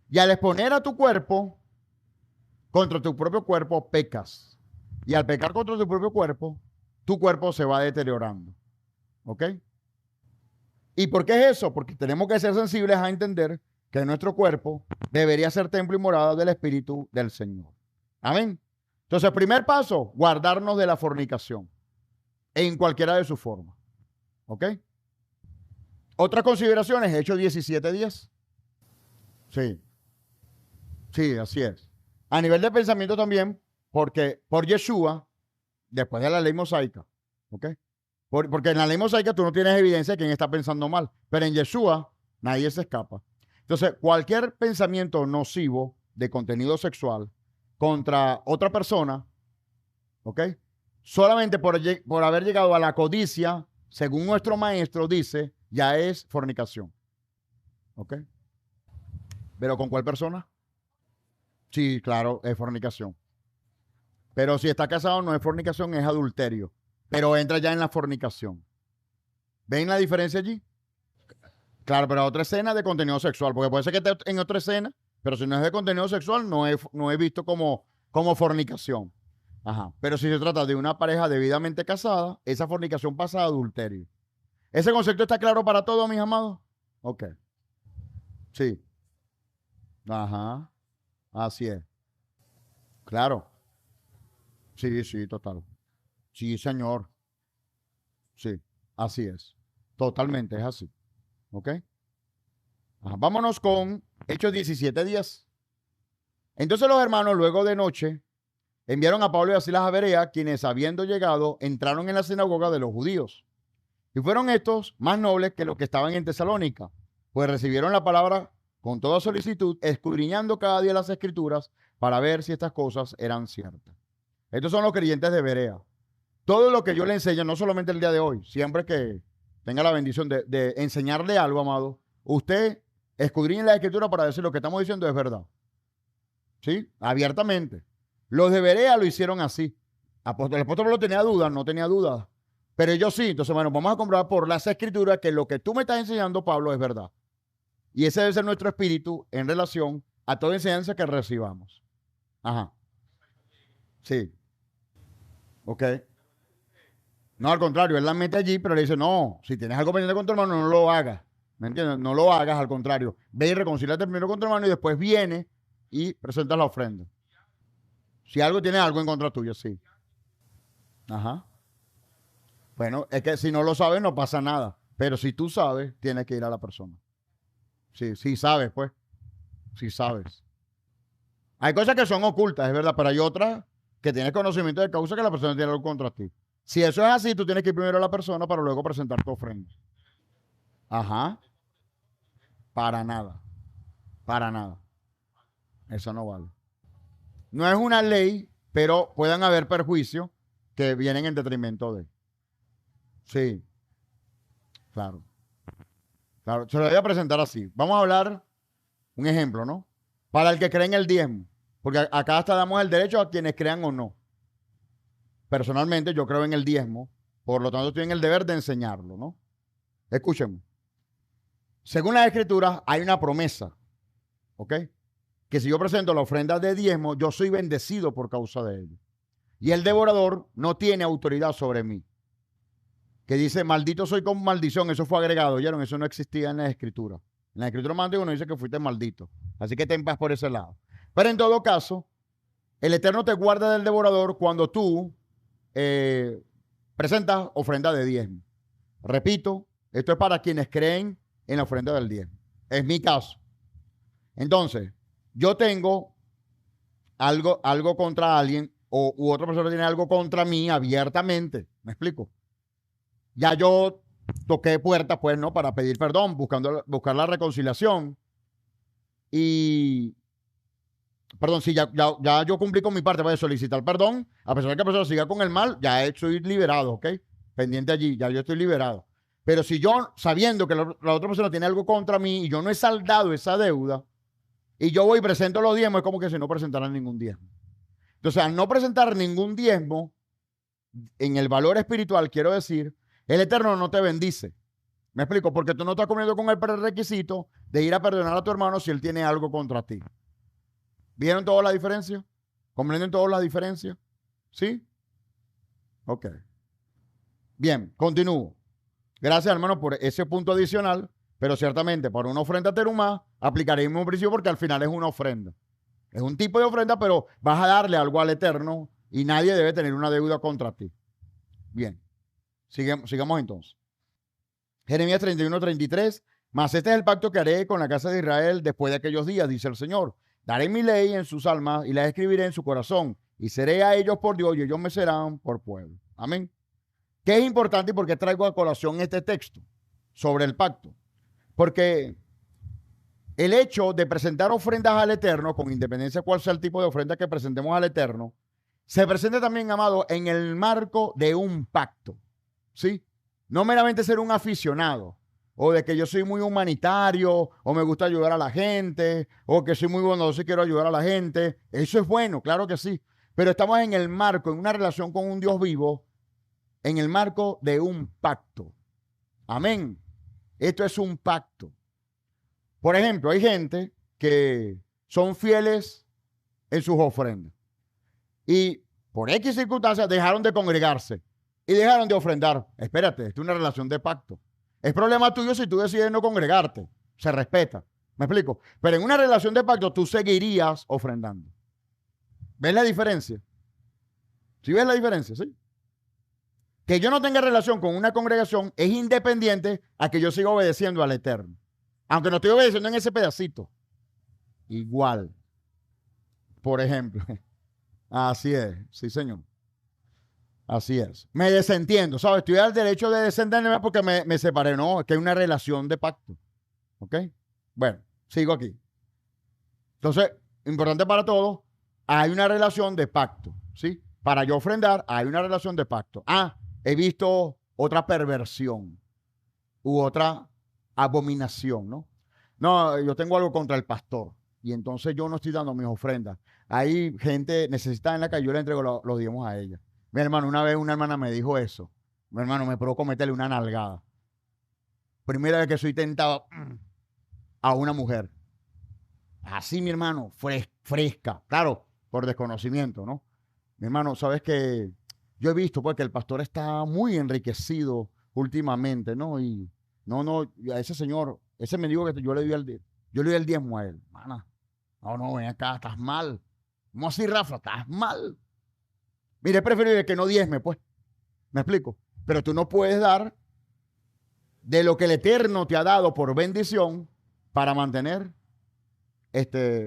Speaker 1: Y al exponer a tu cuerpo, contra tu propio cuerpo, pecas. Y al pecar contra tu propio cuerpo, tu cuerpo se va deteriorando. ¿Ok? ¿Y por qué es eso? Porque tenemos que ser sensibles a entender que nuestro cuerpo debería ser templo y morada del Espíritu del Señor. Amén. Entonces, primer paso, guardarnos de la fornicación en cualquiera de sus formas. ¿Ok? Otras consideraciones, Hechos 17:10. Sí, sí, así es. A nivel de pensamiento también, porque por Yeshua, después de la ley mosaica, ¿ok? Porque en la ley mosaica tú no tienes evidencia de quién está pensando mal, pero en Yeshua nadie se escapa. Entonces, cualquier pensamiento nocivo de contenido sexual contra otra persona, ¿ok? Solamente por haber llegado a la codicia, según nuestro maestro dice, ya es fornicación. ¿Ok? ¿Pero con cuál persona? Sí, claro, es fornicación. Pero si está casado no es fornicación, es adulterio. Pero entra ya en la fornicación. ¿Ven la diferencia allí? Claro, pero otra escena de contenido sexual, porque puede ser que esté en otra escena, pero si no es de contenido sexual, no es visto como fornicación. Ajá. Pero si se trata de una pareja debidamente casada, esa fornicación pasa a adulterio. ¿Ese concepto está claro para todos, mis amados? Ok. Sí. Ajá. Así es. Claro. Sí, sí, total. Sí, señor. Sí. Así es. Totalmente es así. ¿Ok? Ajá. Vámonos con Hechos 17:10. Entonces los hermanos, luego de noche, enviaron a Pablo y a Silas a Berea, quienes habiendo llegado, entraron en la sinagoga de los judíos. Y fueron estos más nobles que los que estaban en Tesalónica, pues recibieron la palabra con toda solicitud, escudriñando cada día las escrituras para ver si estas cosas eran ciertas. Estos son los creyentes de Berea. Todo lo que yo le enseño, no solamente el día de hoy, siempre que tenga la bendición de enseñarle algo, amado, usted escudriñe la escritura para decir lo que estamos diciendo es verdad. ¿Sí? Abiertamente. Los de Berea lo hicieron así. El apóstol Pablo tenía dudas, no tenía dudas. Pero ellos sí. Entonces, bueno, vamos a comprobar por las escrituras que lo que tú me estás enseñando, Pablo, es verdad. Y ese debe ser nuestro espíritu en relación a toda enseñanza que recibamos. Ajá. Sí. Ok. No, al contrario, él la mete allí, pero le dice, no, si tienes algo pendiente con tu hermano, no lo hagas. ¿Me entiendes? No lo hagas, al contrario. Ve y reconcíliate primero con tu hermano y después viene y presenta la ofrenda. Si algo tiene algo en contra tuyo, sí. Ajá. Bueno, es que si no lo sabes, no pasa nada. Pero si tú sabes, tienes que ir a la persona. Sí, sí sabes, pues. Sí sabes. Hay cosas que son ocultas, es verdad, pero hay otras que tienes conocimiento de causa que la persona tiene algo contra ti. Si eso es así, tú tienes que ir primero a la persona para luego presentar tu ofrenda. Ajá. Para nada. Para nada. Eso no vale. No es una ley, pero pueden haber perjuicios que vienen en detrimento de. Sí, claro. Claro. Se lo voy a presentar así. Vamos a hablar un ejemplo, ¿no? Para el que cree en el diezmo. Porque acá hasta damos el derecho a quienes crean o no. Personalmente yo creo en el diezmo, por lo tanto estoy en el deber de enseñarlo, ¿no? Escúchenme. Según las escrituras hay una promesa, ¿ok? Que si yo presento la ofrenda de diezmo, yo soy bendecido por causa de ello. Y el devorador no tiene autoridad sobre mí. Que dice, maldito soy con maldición, eso fue agregado, ¿oyeron? Eso no existía en la escritura. En la escritura más antigua no dice que fuiste maldito. Así que ten paz por ese lado. Pero en todo caso, el Eterno te guarda del devorador cuando tú presentas ofrenda de diezmo. Repito, esto es para quienes creen en la ofrenda del diezmo. Es mi caso. Entonces, yo tengo algo contra alguien u otra persona tiene algo contra mí abiertamente. ¿Me explico? Ya yo toqué puertas, pues, ¿no? Para pedir perdón, buscar la reconciliación. Y, perdón, sí, ya yo cumplí con mi parte para solicitar perdón, a pesar de que la persona siga con el mal, ya estoy liberado, ¿ok? Pendiente allí, ya yo estoy liberado. Pero si yo, sabiendo que la otra persona tiene algo contra mí y yo no he saldado esa deuda, y yo voy y presento los diezmos, es como que si no presentaran ningún diezmo. Entonces, al no presentar ningún diezmo, en el valor espiritual, quiero decir, el Eterno no te bendice. ¿Me explico? Porque tú no estás cumpliendo con el prerequisito de ir a perdonar a tu hermano si él tiene algo contra ti. ¿Vieron toda la diferencia? ¿Comprenden todas las diferencias? ¿Sí? Ok. Bien, continúo. Gracias, hermano, por ese punto adicional, pero ciertamente para una ofrenda terumá aplicaré el mismo principio porque al final es una ofrenda. Es un tipo de ofrenda, pero vas a darle algo al Eterno y nadie debe tener una deuda contra ti. Bien, sigamos entonces. Jeremías 31:33. Mas este es el pacto que haré con la casa de Israel después de aquellos días, dice el Señor. Daré mi ley en sus almas y la escribiré en su corazón. Y seré a ellos por Dios y ellos me serán por pueblo. Amén. ¿Qué es importante y por qué traigo a colación este texto sobre el pacto? Porque el hecho de presentar ofrendas al Eterno, con independencia de cuál sea el tipo de ofrenda que presentemos al Eterno, se presenta también, amado, en el marco de un pacto. ¿Sí? No meramente ser un aficionado, o de que yo soy muy humanitario, o me gusta ayudar a la gente, o que soy muy bondadoso y quiero ayudar a la gente. Eso es bueno, claro que sí. Pero estamos en el marco, en una relación con un Dios vivo, en el marco de un pacto. Amén. Esto es un pacto. Por ejemplo, hay gente que son fieles en sus ofrendas y por X circunstancias dejaron de congregarse y dejaron de ofrendar. Espérate, esto es una relación de pacto. Es problema tuyo si tú decides no congregarte. Se respeta. ¿Me explico? Pero en una relación de pacto tú seguirías ofrendando. ¿Ves la diferencia? ¿Sí ves la diferencia? Sí. Que yo no tenga relación con una congregación es independiente a que yo siga obedeciendo al Eterno. Aunque no estoy obedeciendo en ese pedacito. Igual. Por ejemplo. Así es. Sí, señor. Así es. Me desentiendo, ¿sabes? Estoy al derecho de desentenderme porque me separé. No, es que hay una relación de pacto. ¿Ok? Bueno, sigo aquí. Entonces, importante para todos, hay una relación de pacto. ¿Sí? Para yo ofrendar, hay una relación de pacto. Ah, he visto otra perversión u otra abominación, ¿no? No, yo tengo algo contra el pastor y entonces yo no estoy dando mis ofrendas. Hay gente necesitada en la calle, yo le entrego los diezmos a ella. Mi hermano, una vez una hermana me dijo eso. Mi hermano, me provocó meterle una nalgada. Primera vez que soy tentado a una mujer. Así, mi hermano, fresca. Claro, por desconocimiento, ¿no? Mi hermano, sabes que yo he visto pues que el pastor está muy enriquecido últimamente, ¿no? Y no, a ese señor, ese mendigo que yo le di el diezmo a él. Mana, no, ven acá, estás mal. ¿Cómo así, Rafa? Estás mal. Mire, es preferible que no diezme, pues. ¿Me explico? Pero tú no puedes dar de lo que el Eterno te ha dado por bendición para mantener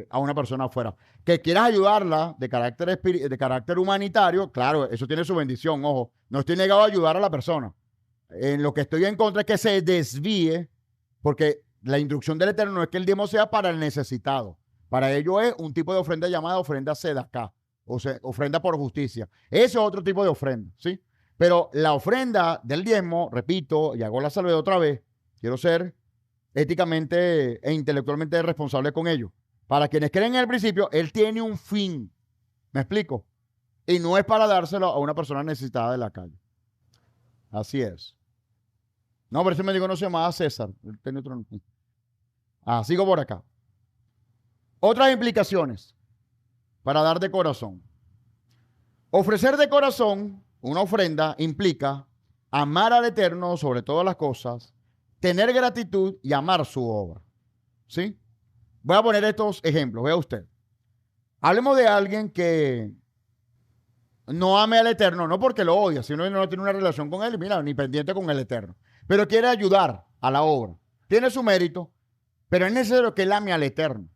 Speaker 1: a una persona afuera. Que quieras ayudarla de carácter humanitario, claro, eso tiene su bendición, ojo. No estoy negado a ayudar a la persona. En lo que estoy en contra es que se desvíe, porque la instrucción del Eterno no es que el diezmo sea para el necesitado. Para ello es un tipo de ofrenda llamada ofrenda sedacá, o sea, ofrenda por justicia. Ese es otro tipo de ofrenda, ¿sí? Pero la ofrenda del diezmo, repito, y hago la salvedad otra vez, quiero ser éticamente e intelectualmente responsable con ello. Para quienes creen en el principio, él tiene un fin. ¿Me explico? Y no es para dárselo a una persona necesitada de la calle. Así es. No, pero ese médico no se llamaba César. Él tenía otro nombre. Sigo por acá. Otras implicaciones para dar de corazón. Ofrecer de corazón una ofrenda implica amar al Eterno sobre todas las cosas, tener gratitud y amar su obra. ¿Sí? Voy a poner estos ejemplos, vea usted. Hablemos de alguien que no ame al Eterno, no porque lo odia, sino que no tiene una relación con él, mira, ni pendiente con el Eterno, pero quiere ayudar a la obra. Tiene su mérito, pero es necesario que él ame al Eterno.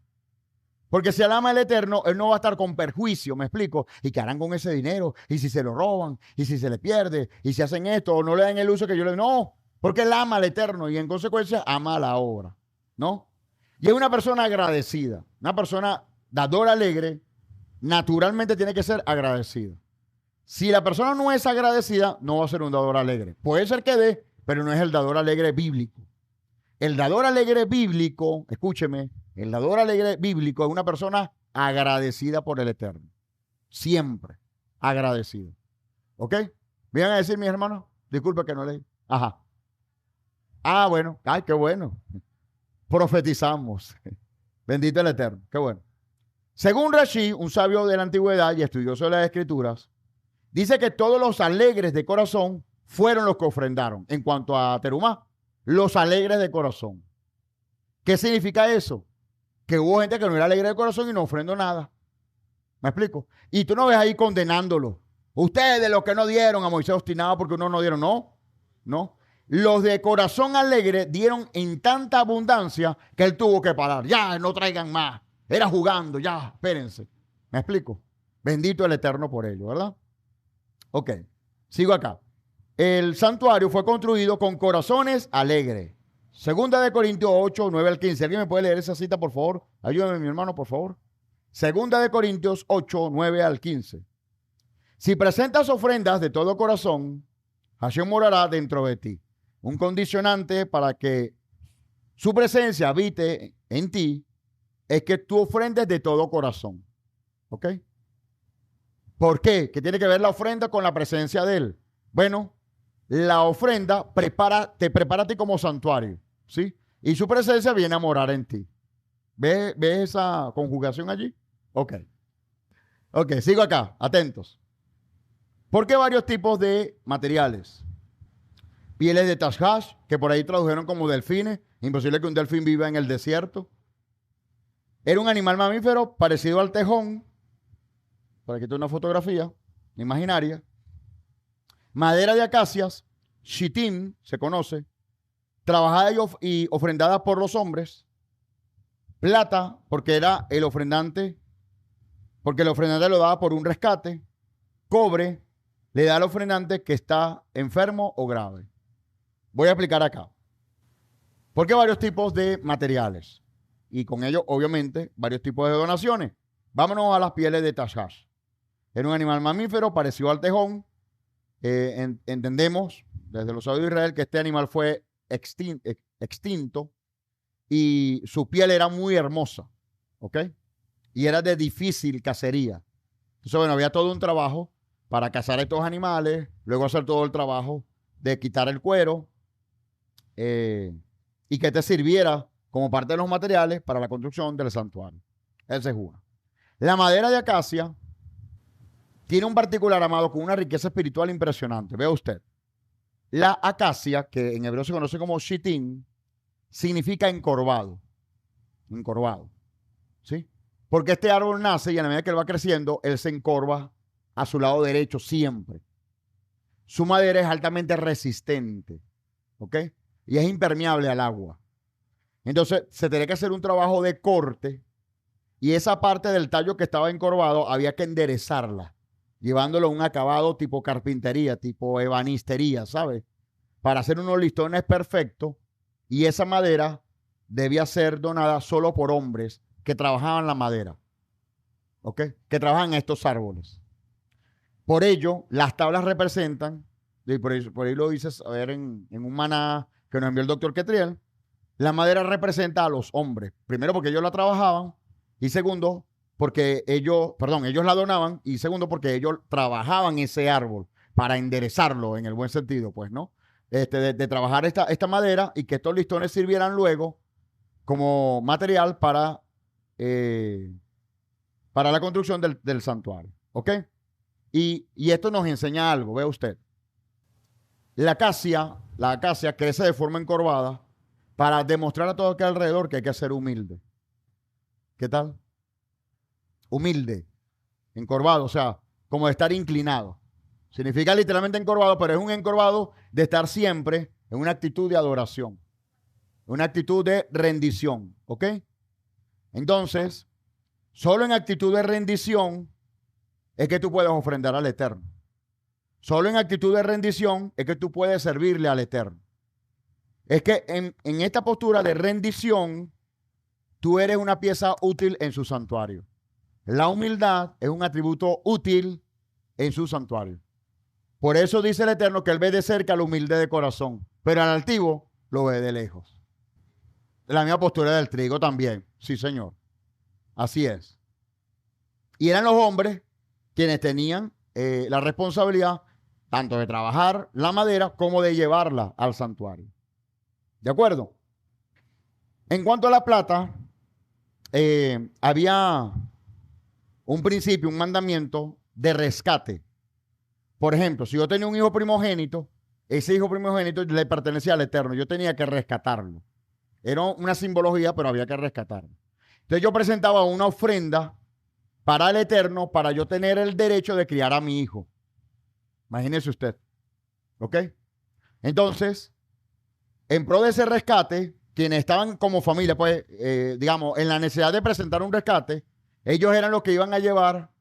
Speaker 1: Porque si él ama al Eterno, él no va a estar con perjuicio, ¿me explico? ¿Y qué harán con ese dinero? ¿Y si se lo roban? ¿Y si se le pierde? ¿Y si hacen esto? ¿O no le dan el uso que yo le doy? No, porque él ama al Eterno y en consecuencia ama a la obra, ¿no? Y es una persona agradecida, una persona dadora alegre, naturalmente tiene que ser agradecida. Si la persona no es agradecida, no va a ser un dador alegre. Puede ser que dé, pero no es el dador alegre bíblico. El dador alegre bíblico, escúcheme, el dador alegre bíblico es una persona agradecida por el Eterno. Siempre agradecida. ¿Ok? ¿Vienen a decir, mis hermanos? Disculpe que no leí. Ajá. Bueno. Ay, qué bueno. Profetizamos. Bendito el Eterno. Qué bueno. Según Rashi, un sabio de la antigüedad y estudioso de las Escrituras, dice que todos los alegres de corazón fueron los que ofrendaron. En cuanto a Terumá, los alegres de corazón. ¿Qué significa eso? Que hubo gente que no era alegre de corazón y no ofrendó nada. ¿Me explico? Y tú no ves ahí condenándolo. Ustedes los que no dieron a Moisés obstinado porque uno no dieron. No, no. Los de corazón alegre dieron en tanta abundancia que él tuvo que parar. Ya, no traigan más. Era jugando, ya, espérense. ¿Me explico? Bendito el Eterno por ello, ¿verdad? Ok, sigo acá. El santuario fue construido con corazones alegres. Segunda de Corintios 8, 9 al 15. ¿Alguien me puede leer esa cita, por favor? Ayúdame, mi hermano, por favor. Segunda de Corintios 8, 9 al 15. Si presentas ofrendas de todo corazón, Hashem morará dentro de ti. Un condicionante para que su presencia habite en ti es que tú ofrendes de todo corazón. ¿Ok? ¿Por qué? ¿Qué tiene que ver la ofrenda con la presencia de él? Bueno, la ofrenda te prepara a ti como santuario, ¿sí? Y su presencia viene a morar en ti. ¿Ves esa conjugación allí? Ok. Ok, sigo acá, atentos. ¿Por qué varios tipos de materiales? Pieles de Tashhash, que por ahí tradujeron como delfines. Imposible que un delfín viva en el desierto. Era un animal mamífero parecido al tejón. Por aquí tengo una fotografía imaginaria. Madera de acacias, shitim, se conoce, trabajada y ofrendada por los hombres. Plata, porque era el ofrendante, porque el ofrendante lo daba por un rescate. Cobre, le da al ofrendante que está enfermo o grave. Voy a explicar acá. ¿Por qué varios tipos de materiales? Y con ello, obviamente, varios tipos de donaciones. Vámonos a las pieles de Tashhash. Era un animal mamífero parecido al tejón. Entendemos desde los sabios de Israel que este animal fue extinto y su piel era muy hermosa, ¿ok? Y era de difícil cacería. Entonces, bueno, había todo un trabajo para cazar estos animales, luego hacer todo el trabajo de quitar el cuero y que te sirviera como parte de los materiales para la construcción del santuario. Esa es una. La madera de acacia tiene un particular, amado, con una riqueza espiritual impresionante. Vea usted. La acacia, que en hebreo se conoce como shitim, significa encorvado. Encorvado. ¿Sí? Porque este árbol nace y a la medida que él va creciendo, él se encorva a su lado derecho siempre. Su madera es altamente resistente. ¿Ok? Y es impermeable al agua. Entonces, se tenía que hacer un trabajo de corte y esa parte del tallo que estaba encorvado había que enderezarla, llevándolo a un acabado tipo carpintería, tipo ebanistería, ¿sabes? Para hacer unos listones perfectos y esa madera debía ser donada solo por hombres que trabajaban la madera, ¿ok? Que trabajan estos árboles. Por ello, las tablas representan, y por ahí lo dices a ver en un maná que nos envió el doctor Ketriel, la madera representa a los hombres. Primero porque ellos la trabajaban y segundo porque ellos la donaban y segundo porque ellos trabajaban ese árbol para enderezarlo en el buen sentido, pues, ¿no? De trabajar esta madera y que estos listones sirvieran luego como material para la construcción del santuario, ¿ok? Y esto nos enseña algo, vea usted. La acacia crece de forma encorvada para demostrar a todo aquel alrededor que hay que ser humilde. ¿Qué tal? Humilde, encorvado, o sea, como de estar inclinado. Significa literalmente encorvado, pero es un encorvado de estar siempre en una actitud de adoración, una actitud de rendición, ¿ok? Entonces, solo en actitud de rendición es que tú puedes ofrendar al Eterno. Solo en actitud de rendición es que tú puedes servirle al Eterno. Es que en esta postura de rendición, tú eres una pieza útil en su santuario. La humildad es un atributo útil en su santuario. Por eso dice el Eterno que él ve de cerca al humilde de corazón, pero al altivo lo ve de lejos. La misma postura del trigo también. Sí, señor. Así es. Y eran los hombres quienes tenían la responsabilidad tanto de trabajar la madera como de llevarla al santuario. ¿De acuerdo? En cuanto a la plata, había un principio, un mandamiento de rescate. Por ejemplo, si yo tenía un hijo primogénito ese hijo primogénito le pertenecía al Eterno. Yo tenía que rescatarlo. Era una simbología, pero había que rescatarlo. Entonces yo presentaba una ofrenda para el Eterno para yo tener el derecho de criar a mi hijo. Imagínese usted. ¿Ok? Entonces, en pro de ese rescate, quienes estaban como familia, pues, digamos, en la necesidad de presentar un rescate, ellos eran los que iban a llevar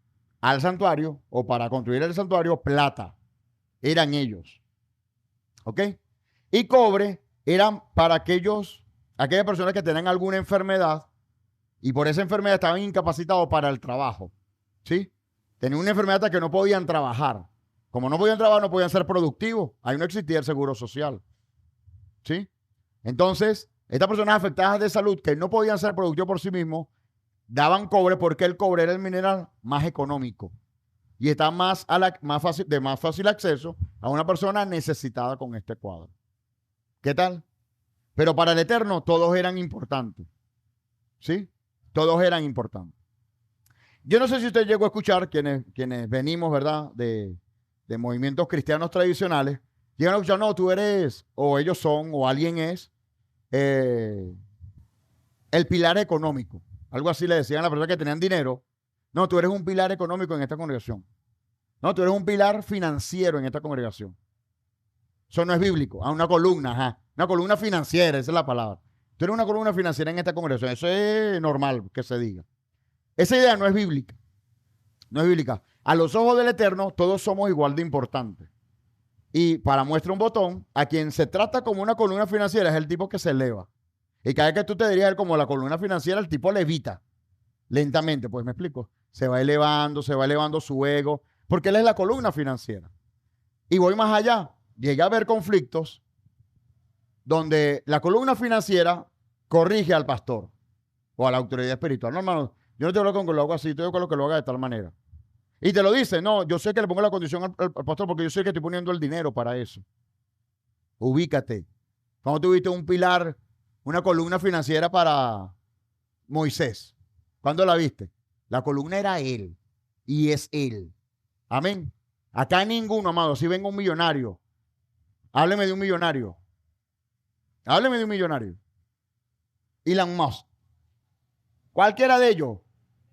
Speaker 1: al santuario o para construir el santuario plata. Eran ellos. ¿Ok? Y cobre eran para aquellas personas que tenían alguna enfermedad y por esa enfermedad estaban incapacitados para el trabajo. ¿Sí? Tenían una enfermedad hasta que no podían trabajar. Como no podían trabajar, no podían ser productivos. Ahí no existía el seguro social. ¿Sí? Entonces, estas personas afectadas de salud que no podían ser productivos por sí mismos, daban cobre porque el cobre era el mineral más económico y está más fácil acceso a una persona necesitada con este cuadro. ¿Qué tal? Pero para el Eterno todos eran importantes. ¿Sí? Todos eran importantes. Yo no sé si usted llegó a escuchar, quienes venimos, ¿verdad?, de movimientos cristianos tradicionales, llegan a escuchar, no, tú eres, o ellos son, o alguien es, el pilar económico. Algo así le decían a las personas que tenían dinero. No, tú eres un pilar económico en esta congregación. No, tú eres un pilar financiero en esta congregación. Eso no es bíblico. Una columna, ajá. Una columna financiera, esa es la palabra. Tú eres una columna financiera en esta congregación. Eso es normal que se diga. Esa idea no es bíblica. No es bíblica. A los ojos del Eterno, todos somos igual de importantes. Y para muestra un botón, a quien se trata como una columna financiera es el tipo que se eleva. Y cada vez que tú te dirías como la columna financiera, el tipo levita lentamente. Pues me explico. Se va elevando su ego, porque él es la columna financiera. Y voy más allá. Llegué a ver conflictos donde la columna financiera corrige al pastor o a la autoridad espiritual. No, hermano, yo no te hablo con que lo hago así, te digo con lo que lo haga de tal manera. Y te lo dice, no, yo sé que le pongo la condición al pastor porque yo sé que estoy poniendo el dinero para eso. Ubícate. Cuando tuviste un pilar, una columna financiera para Moisés, ¿cuándo la viste? La columna era él y es él. Amén. Acá ninguno, amado, si venga un millonario, hábleme de un millonario. Hábleme de un millonario. Elon Musk. Cualquiera de ellos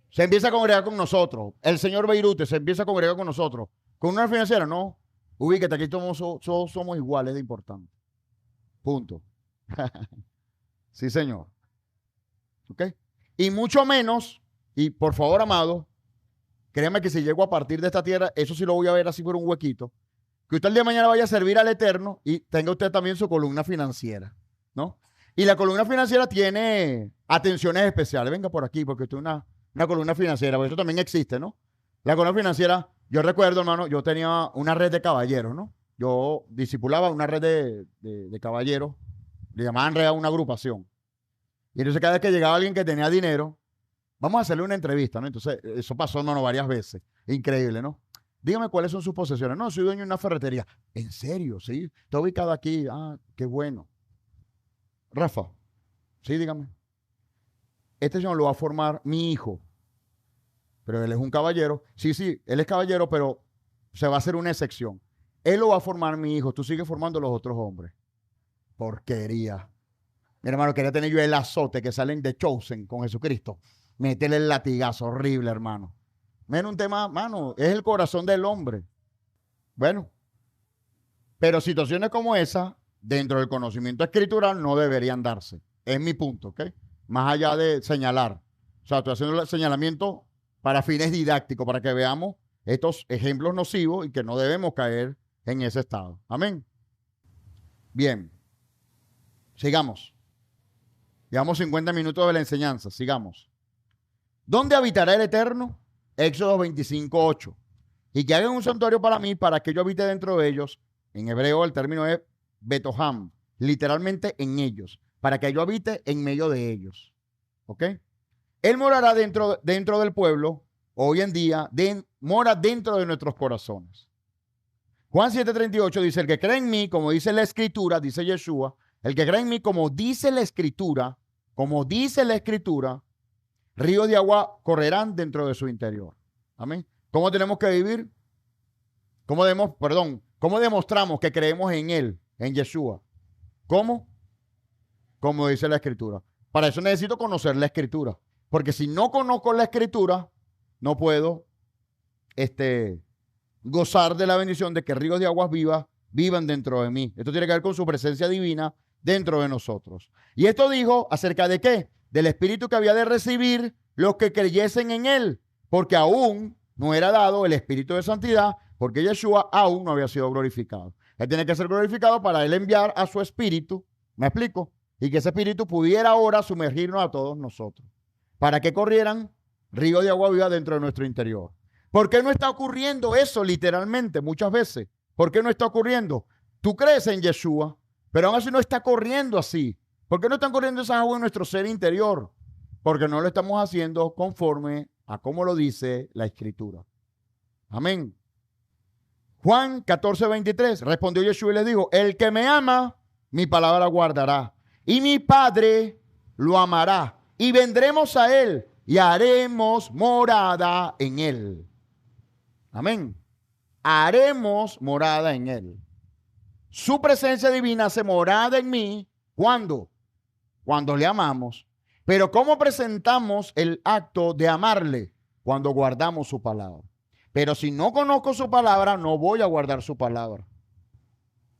Speaker 1: se empieza a congregar con nosotros. El señor Beirute se empieza a congregar con nosotros. Con una financiera, no. Ubíquete, aquí todos somos iguales de importantes. Punto. Sí, señor. ¿Ok? Y mucho menos, y por favor, amado, créame que si llego a partir de esta tierra, eso sí lo voy a ver así por un huequito, que usted el día de mañana vaya a servir al Eterno y tenga usted también su columna financiera, ¿no? Y la columna financiera tiene atenciones especiales. Venga por aquí, porque usted es una columna financiera, porque eso también existe, ¿no? La columna financiera, yo recuerdo, hermano, yo tenía una red de caballeros, ¿no? Yo discipulaba una red de caballeros, le llamaban red a una agrupación. Y entonces cada vez que llegaba alguien que tenía dinero, vamos a hacerle una entrevista, ¿no? Entonces, eso pasó, no, varias veces. Increíble, ¿no? Dígame cuáles son sus posesiones. No, soy dueño de una ferretería. ¿En serio? Sí. Está ubicado aquí. Ah, qué bueno. Rafa, sí, dígame. Este señor lo va a formar mi hijo. Pero él es un caballero. Sí, sí, él es caballero, pero se va a hacer una excepción. Él lo va a formar mi hijo. Tú sigues formando los otros hombres. Porquería. Mi hermano, quería tener yo el azote que salen de Chosen con Jesucristo. Métele el latigazo horrible, hermano. Menos un tema, mano, es el corazón del hombre. Bueno, pero situaciones como esa, dentro del conocimiento escritural, no deberían darse. Es mi punto, ¿ok? Más allá de señalar. O sea, estoy haciendo el señalamiento para fines didácticos, para que veamos estos ejemplos nocivos y que no debemos caer en ese estado. Amén. Bien. Sigamos. Llevamos 50 minutos de la enseñanza. Sigamos. ¿Dónde habitará el Eterno? Éxodo 25:8. Y que hagan un santuario para mí, para que yo habite dentro de ellos. En hebreo el término es Betoham, literalmente en ellos, para que yo habite en medio de ellos. ¿Ok? Él morará dentro del pueblo, hoy en día, mora dentro de nuestros corazones. Juan 7:38 dice, el que cree en mí, como dice la Escritura, dice Yeshua, el que cree en mí, como dice la Escritura, ríos de agua correrán dentro de su interior. Amén. ¿Cómo tenemos que vivir? ¿Cómo demostramos que creemos en Él, en Yeshua? ¿Cómo? Como dice la Escritura. Para eso necesito conocer la Escritura. Porque si no conozco la Escritura, no puedo gozar de la bendición de que ríos de aguas vivas vivan dentro de mí. Esto tiene que ver con su presencia divina dentro de nosotros. Y esto dijo acerca de qué? Del Espíritu que había de recibir los que creyesen en Él. Porque aún no era dado el Espíritu de santidad, porque Yeshua aún no había sido glorificado. Él tiene que ser glorificado para Él enviar a su Espíritu. ¿Me explico? Y que ese Espíritu pudiera ahora sumergirnos a todos nosotros, para que corrieran ríos de agua viva dentro de nuestro interior. ¿Por qué no está ocurriendo eso literalmente muchas veces? ¿Por qué no está ocurriendo? Tú crees en Yeshua, pero aún así no está corriendo así. ¿Por qué no están corriendo esas aguas en nuestro ser interior? Porque no lo estamos haciendo conforme a como lo dice la Escritura. Amén. Juan 14:23, respondió Yeshua y les dijo, el que me ama, mi palabra guardará, y mi Padre lo amará, y vendremos a él, y haremos morada en él. Amén. Haremos morada en él. Su presencia divina hace morada en mí. ¿Cuándo? Cuando le amamos. Pero ¿cómo presentamos el acto de amarle? Cuando guardamos su palabra. Pero si no conozco su palabra, no voy a guardar su palabra.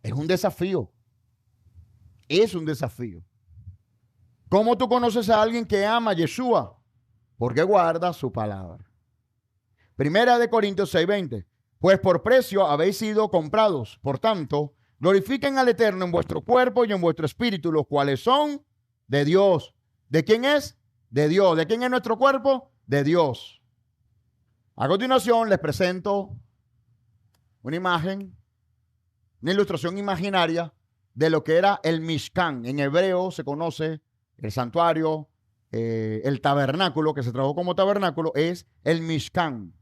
Speaker 1: Es un desafío. Es un desafío. ¿Cómo tú conoces a alguien que ama a Yeshua? Porque guarda su palabra. Primera de Corintios 6:20. Pues por precio habéis sido comprados. Por tanto, glorifiquen al Eterno en vuestro cuerpo y en vuestro espíritu, los cuales son de Dios. ¿De quién es? De Dios. ¿De quién es nuestro cuerpo? De Dios. A continuación les presento una imagen, una ilustración imaginaria de lo que era el Mishkan. En hebreo se conoce el santuario, el tabernáculo, que se tradujo como tabernáculo, es el Mishkan.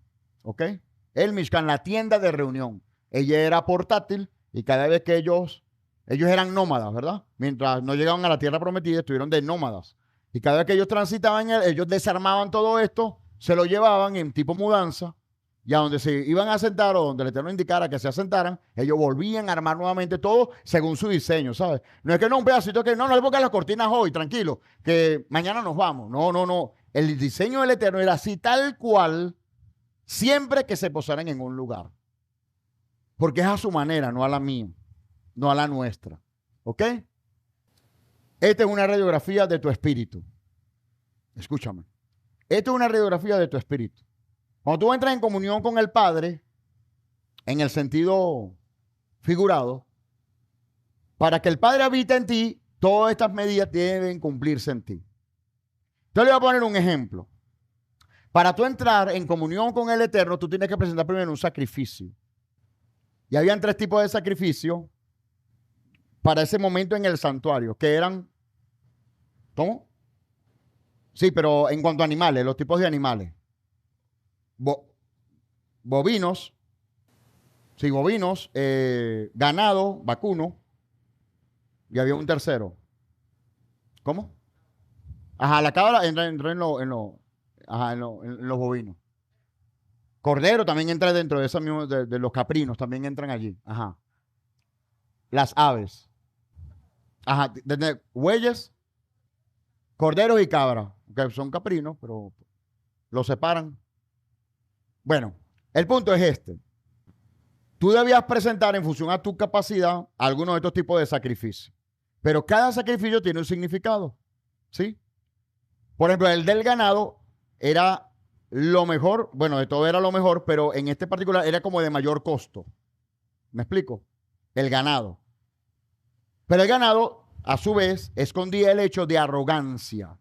Speaker 1: ¿Ok? El Mishkan, la tienda de reunión. Ella era portátil y cada vez que ellos eran nómadas, ¿verdad? Mientras no llegaban a la tierra prometida, estuvieron de nómadas. Y cada vez que ellos transitaban, ellos desarmaban todo esto, se lo llevaban en tipo mudanza, y a donde se iban a sentar o donde el Eterno indicara que se asentaran, ellos volvían a armar nuevamente todo según su diseño, ¿sabes? No es que no, un pedacito que no le pongan las cortinas hoy, tranquilo, que mañana nos vamos. No, no, no. El diseño del Eterno era así tal cual, siempre que se posaran en un lugar. Porque es a su manera, no a la mía, no a la nuestra. ¿Ok? Esta es una radiografía de tu espíritu. Escúchame. Esta es una radiografía de tu espíritu. Cuando tú entras en comunión con el Padre, en el sentido figurado, para que el Padre habite en ti, todas estas medidas deben cumplirse en ti. Yo le voy a poner un ejemplo. Para tú entrar en comunión con el Eterno, tú tienes que presentar primero un sacrificio. Y habían 3 tipos de sacrificio para ese momento en el santuario, que eran, ¿cómo? Sí, pero en cuanto a animales, los tipos de animales. Bovinos, sí, bovinos, ganado, vacuno, y había un tercero. ¿Cómo? Ajá, la cabra entra en los bovinos. Cordero también entra dentro de esos mismos, de los caprinos, también entran allí. Ajá. Las aves. Ajá, bueyes, corderos y cabras, que son caprinos, pero los separan. Bueno, el punto es este. Tú debías presentar en función a tu capacidad algunos de estos tipos de sacrificios. Pero cada sacrificio tiene un significado. ¿Sí? Por ejemplo, el del ganado era lo mejor, bueno, de todo era lo mejor, pero en este particular era como de mayor costo. ¿Me explico? El ganado. Pero el ganado, a su vez, escondía el hecho de arrogancia,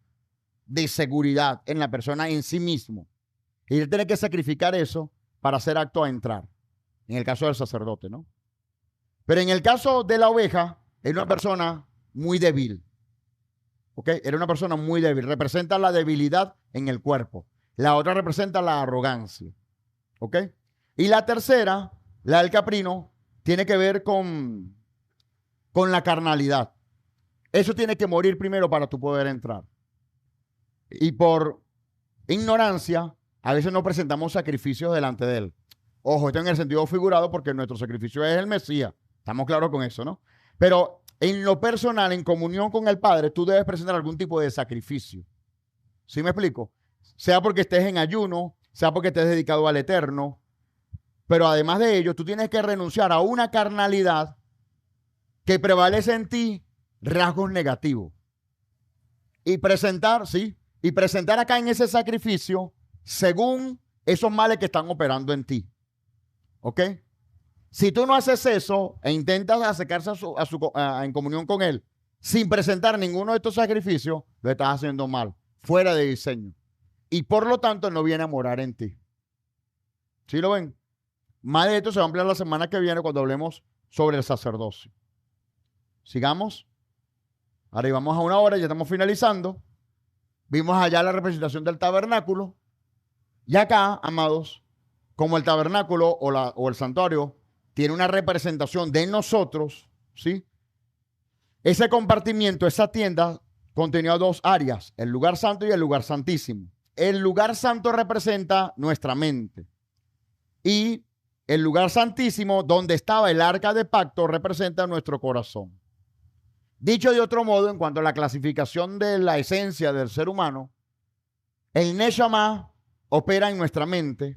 Speaker 1: de seguridad en la persona en sí mismo. Y él tiene que sacrificar eso para hacer acto a entrar. En el caso del sacerdote, ¿no? Pero en el caso de la oveja, era una persona muy débil. ¿Ok? Era una persona muy débil. Representa la debilidad en el cuerpo. La otra representa la arrogancia. ¿Ok? Y la tercera, la del caprino, tiene que ver con la carnalidad. Eso tiene que morir primero para tú poder entrar. Y por ignorancia, a veces no presentamos sacrificios delante de él. Ojo, esto en el sentido figurado porque nuestro sacrificio es el Mesías. Estamos claros con eso, ¿no? Pero en lo personal, en comunión con el Padre, tú debes presentar algún tipo de sacrificio. ¿Sí me explico? Sea porque estés en ayuno, sea porque estés dedicado al Eterno. Pero además de ello, tú tienes que renunciar a una carnalidad que prevalece en ti rasgos negativos. Y presentar, sí, y presentar acá en ese sacrificio según esos males que están operando en ti. ¿Ok? Si tú no haces eso e intentas acercarse en comunión con Él sin presentar ninguno de estos sacrificios, lo estás haciendo mal, fuera de diseño. Y por lo tanto no viene a morar en ti. ¿Sí lo ven? Más de esto se va a ampliar la semana que viene cuando hablemos sobre el sacerdocio. Sigamos. Ahora vamos a 1 hora, ya estamos finalizando. Vimos allá la representación del tabernáculo. Y acá, amados, como el tabernáculo o el santuario tiene una representación de nosotros, ¿sí? Ese compartimiento, esa tienda, contenía 2 áreas, el lugar santo y el lugar santísimo. El lugar santo representa nuestra mente. Y el lugar santísimo, donde estaba el arca de pacto, representa nuestro corazón. Dicho de otro modo, en cuanto a la clasificación de la esencia del ser humano, el Neshama opera en nuestra mente,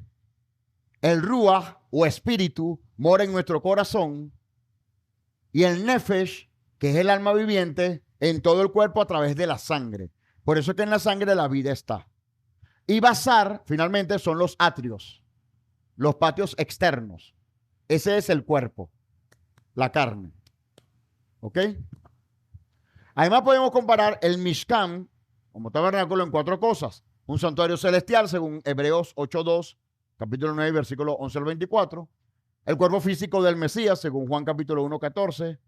Speaker 1: el Ruach o espíritu mora en nuestro corazón y el Nefesh, que es el alma viviente, en todo el cuerpo a través de la sangre. Por eso es que en la sangre la vida está. Y Basar, finalmente, son los atrios, los patios externos. Ese es el cuerpo, la carne. ¿Ok? Además podemos comparar el Mishkan como tabernáculo en 4 cosas. Un santuario celestial, según Hebreos 8:2, capítulo 9, versículo 11 al 24. El cuerpo físico del Mesías, según Juan capítulo 1:14,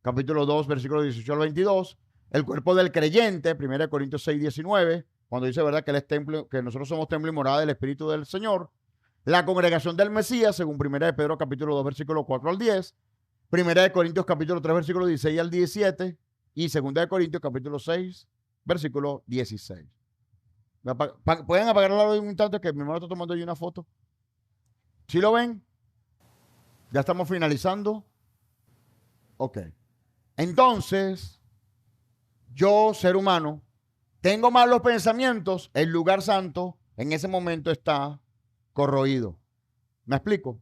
Speaker 1: capítulo 2, versículo 18 al 22. El cuerpo del creyente, 1 Corintios 6:19, cuando dice, ¿verdad?, que él es templo, que nosotros somos templo y morada del Espíritu del Señor. La congregación del Mesías, según 1 Pedro capítulo 2, versículo 4 al 10. 1 Corintios capítulo 3, versículo 16 al 17. Y 2 Corintios capítulo 6, versículo 16. ¿Pueden apagar la luz un instante que mi hermano está tomando ahí una foto? ¿Sí lo ven? Ya estamos finalizando. Ok. Entonces, yo, ser humano, tengo malos pensamientos, el lugar santo en ese momento está corroído. ¿Me explico?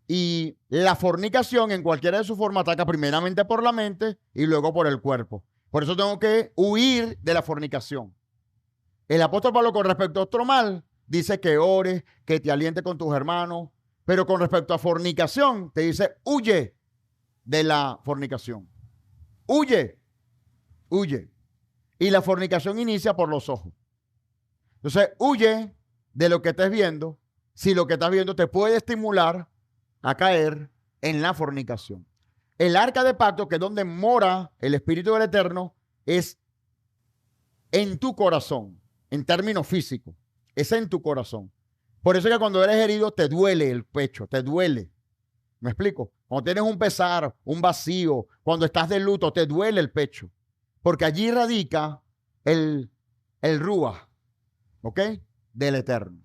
Speaker 1: Y la fornicación en cualquiera de sus formas ataca primeramente por la mente y luego por el cuerpo. Por eso tengo que huir de la fornicación. El apóstol Pablo, con respecto a otro mal, dice que ores, que te aliente con tus hermanos, pero con respecto a fornicación, te dice, huye de la fornicación. Huye, huye. Y la fornicación inicia por los ojos. Entonces, huye de lo que estés viendo, si lo que estás viendo te puede estimular a caer en la fornicación. El arca de pacto, que es donde mora el Espíritu del Eterno, es en tu corazón, en términos físicos. Es en tu corazón. Por eso es que cuando eres herido te duele el pecho, te duele. ¿Me explico? Cuando tienes un pesar, un vacío, cuando estás de luto, te duele el pecho. Porque allí radica el Ruach, ¿ok?, del Eterno.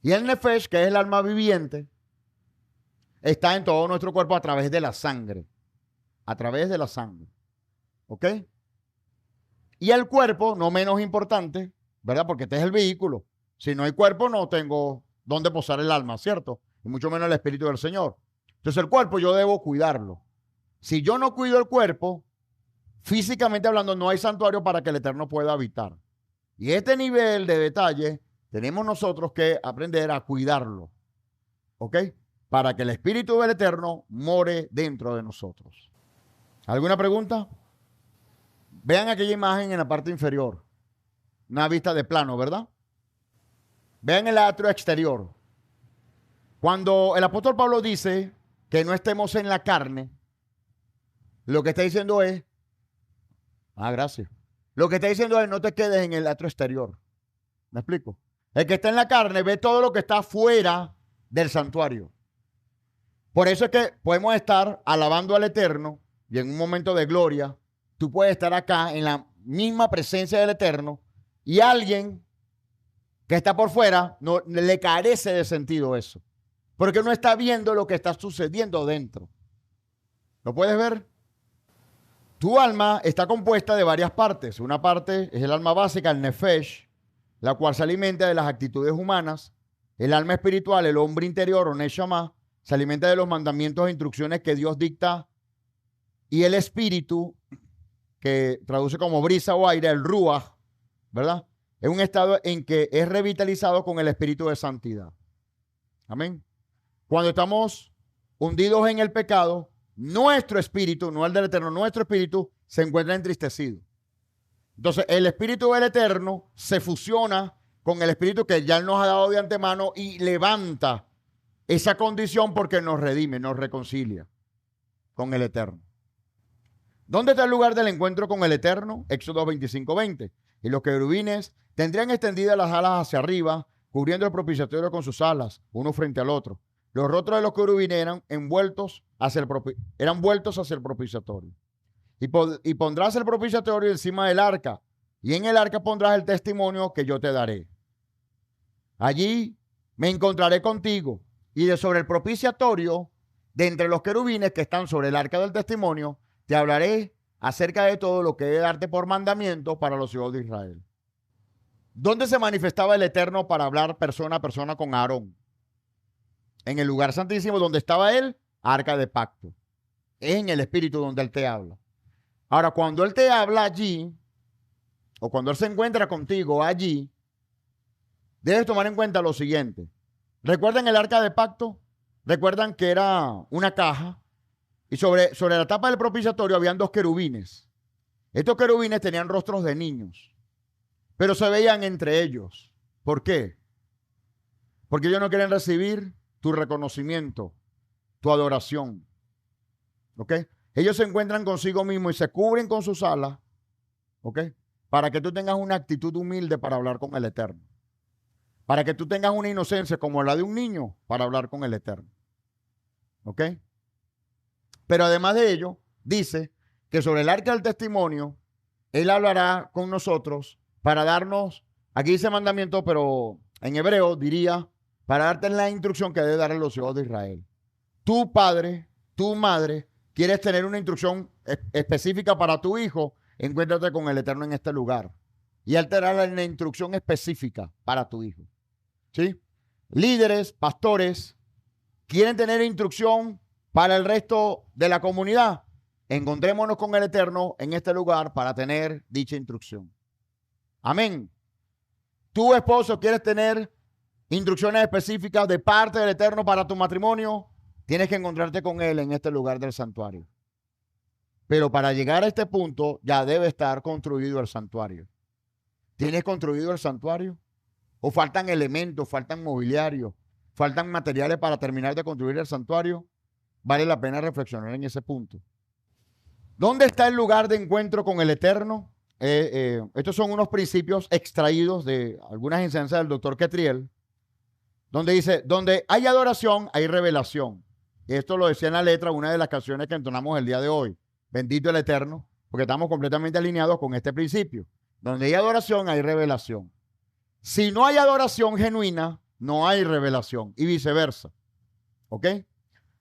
Speaker 1: Y el Nefesh, que es el alma viviente, está en todo nuestro cuerpo a través de la sangre. A través de la sangre. ¿Ok? Y el cuerpo, no menos importante, ¿verdad? Porque este es el vehículo. Si no hay cuerpo, no tengo dónde posar el alma, ¿cierto? Y mucho menos el Espíritu del Señor. Entonces el cuerpo yo debo cuidarlo. Si yo no cuido el cuerpo, físicamente hablando, no hay santuario para que el Eterno pueda habitar. Y este nivel de detalle tenemos nosotros que aprender a cuidarlo. ¿Ok? Para que el Espíritu del Eterno more dentro de nosotros. ¿Alguna pregunta? Vean aquella imagen en la parte inferior. Una vista de plano, ¿verdad? Vean el atrio exterior. Cuando el apóstol Pablo dice que no estemos en la carne, lo que está diciendo es, gracias. Lo que está diciendo es, no te quedes en el atrio exterior. ¿Me explico? El que está en la carne ve todo lo que está fuera del santuario. Por eso es que podemos estar alabando al Eterno y en un momento de gloria, tú puedes estar acá en la misma presencia del Eterno y alguien que está por fuera no le carece de sentido eso. porque no está viendo lo que está sucediendo dentro. ¿Lo puedes ver? Tu alma está compuesta de varias partes. Una parte es el alma básica, el nefesh, la cual se alimenta de las actitudes humanas. El alma espiritual, el hombre interior o neshama, se alimenta de los mandamientos e instrucciones que Dios dicta. Y el espíritu, que traduce como brisa o aire, el ruach, ¿verdad? Es un estado en que es revitalizado con el espíritu de santidad. Amén. Cuando estamos hundidos en el pecado, nuestro espíritu, no el del Eterno, nuestro espíritu se encuentra entristecido. Entonces, el espíritu del Eterno se fusiona con el espíritu que ya nos ha dado de antemano y levanta esa condición porque nos redime, nos reconcilia con el Eterno. ¿Dónde está el lugar del encuentro con el Eterno? Éxodo 25:20. Y los querubines tendrían extendidas las alas hacia arriba, cubriendo el propiciatorio con sus alas, uno frente al otro. Los rostros de los querubines eran vueltos hacia el propiciatorio. Y pondrás el propiciatorio encima del arca, y en el arca pondrás el testimonio que yo te daré. Allí me encontraré contigo, y de sobre el propiciatorio, de entre los querubines que están sobre el arca del testimonio, te hablaré acerca de todo lo que he de darte por mandamiento para los hijos de Israel. ¿Dónde se manifestaba el Eterno para hablar persona a persona con Aarón? En el lugar santísimo donde estaba él, arca de pacto. Es en el espíritu donde él te habla. Ahora, cuando él te habla allí, o cuando él se encuentra contigo allí, debes tomar en cuenta lo siguiente. ¿Recuerdan el arca de pacto? ¿Recuerdan que era una caja? Y sobre la tapa del propiciatorio habían dos querubines. Estos querubines tenían rostros de niños, pero se veían entre ellos. ¿Por qué? Porque ellos no quieren recibir tu reconocimiento, tu adoración. ¿Ok? Ellos se encuentran consigo mismos y se cubren con sus alas. ¿Ok? Para que tú tengas una actitud humilde para hablar con el Eterno. Para que tú tengas una inocencia como la de un niño para hablar con el Eterno. ¿Ok? Pero además de ello, dice que sobre el arca del testimonio, él hablará con nosotros para darnos, aquí dice mandamiento, pero en hebreo diría, para darte la instrucción que debe dar a los hijos de Israel. Tu padre, tu madre, quieres tener una instrucción específica para tu hijo, encuéntrate con el Eterno en este lugar. Y él te dará la instrucción específica para tu hijo. ¿Sí? Líderes, pastores, quieren tener instrucción para el resto de la comunidad. Encontrémonos con el Eterno en este lugar para tener dicha instrucción. Amén. Tu esposo quieres tener instrucciones específicas de parte del Eterno para tu matrimonio, tienes que encontrarte con él en este lugar del santuario. Pero para llegar a este punto ya debe estar construido el santuario. ¿Tienes construido el santuario? ¿O faltan elementos, faltan mobiliario, faltan materiales para terminar de construir el santuario? Vale la pena reflexionar en ese punto. ¿Dónde está el lugar de encuentro con el Eterno? Estos son unos principios extraídos de algunas enseñanzas del doctor Ketriel, donde dice, donde hay adoración, hay revelación. Esto lo decía en la letra, una de las canciones que entonamos el día de hoy. Bendito el Eterno, porque estamos completamente alineados con este principio. Donde hay adoración, hay revelación. Si no hay adoración genuina, no hay revelación y viceversa. ¿Ok?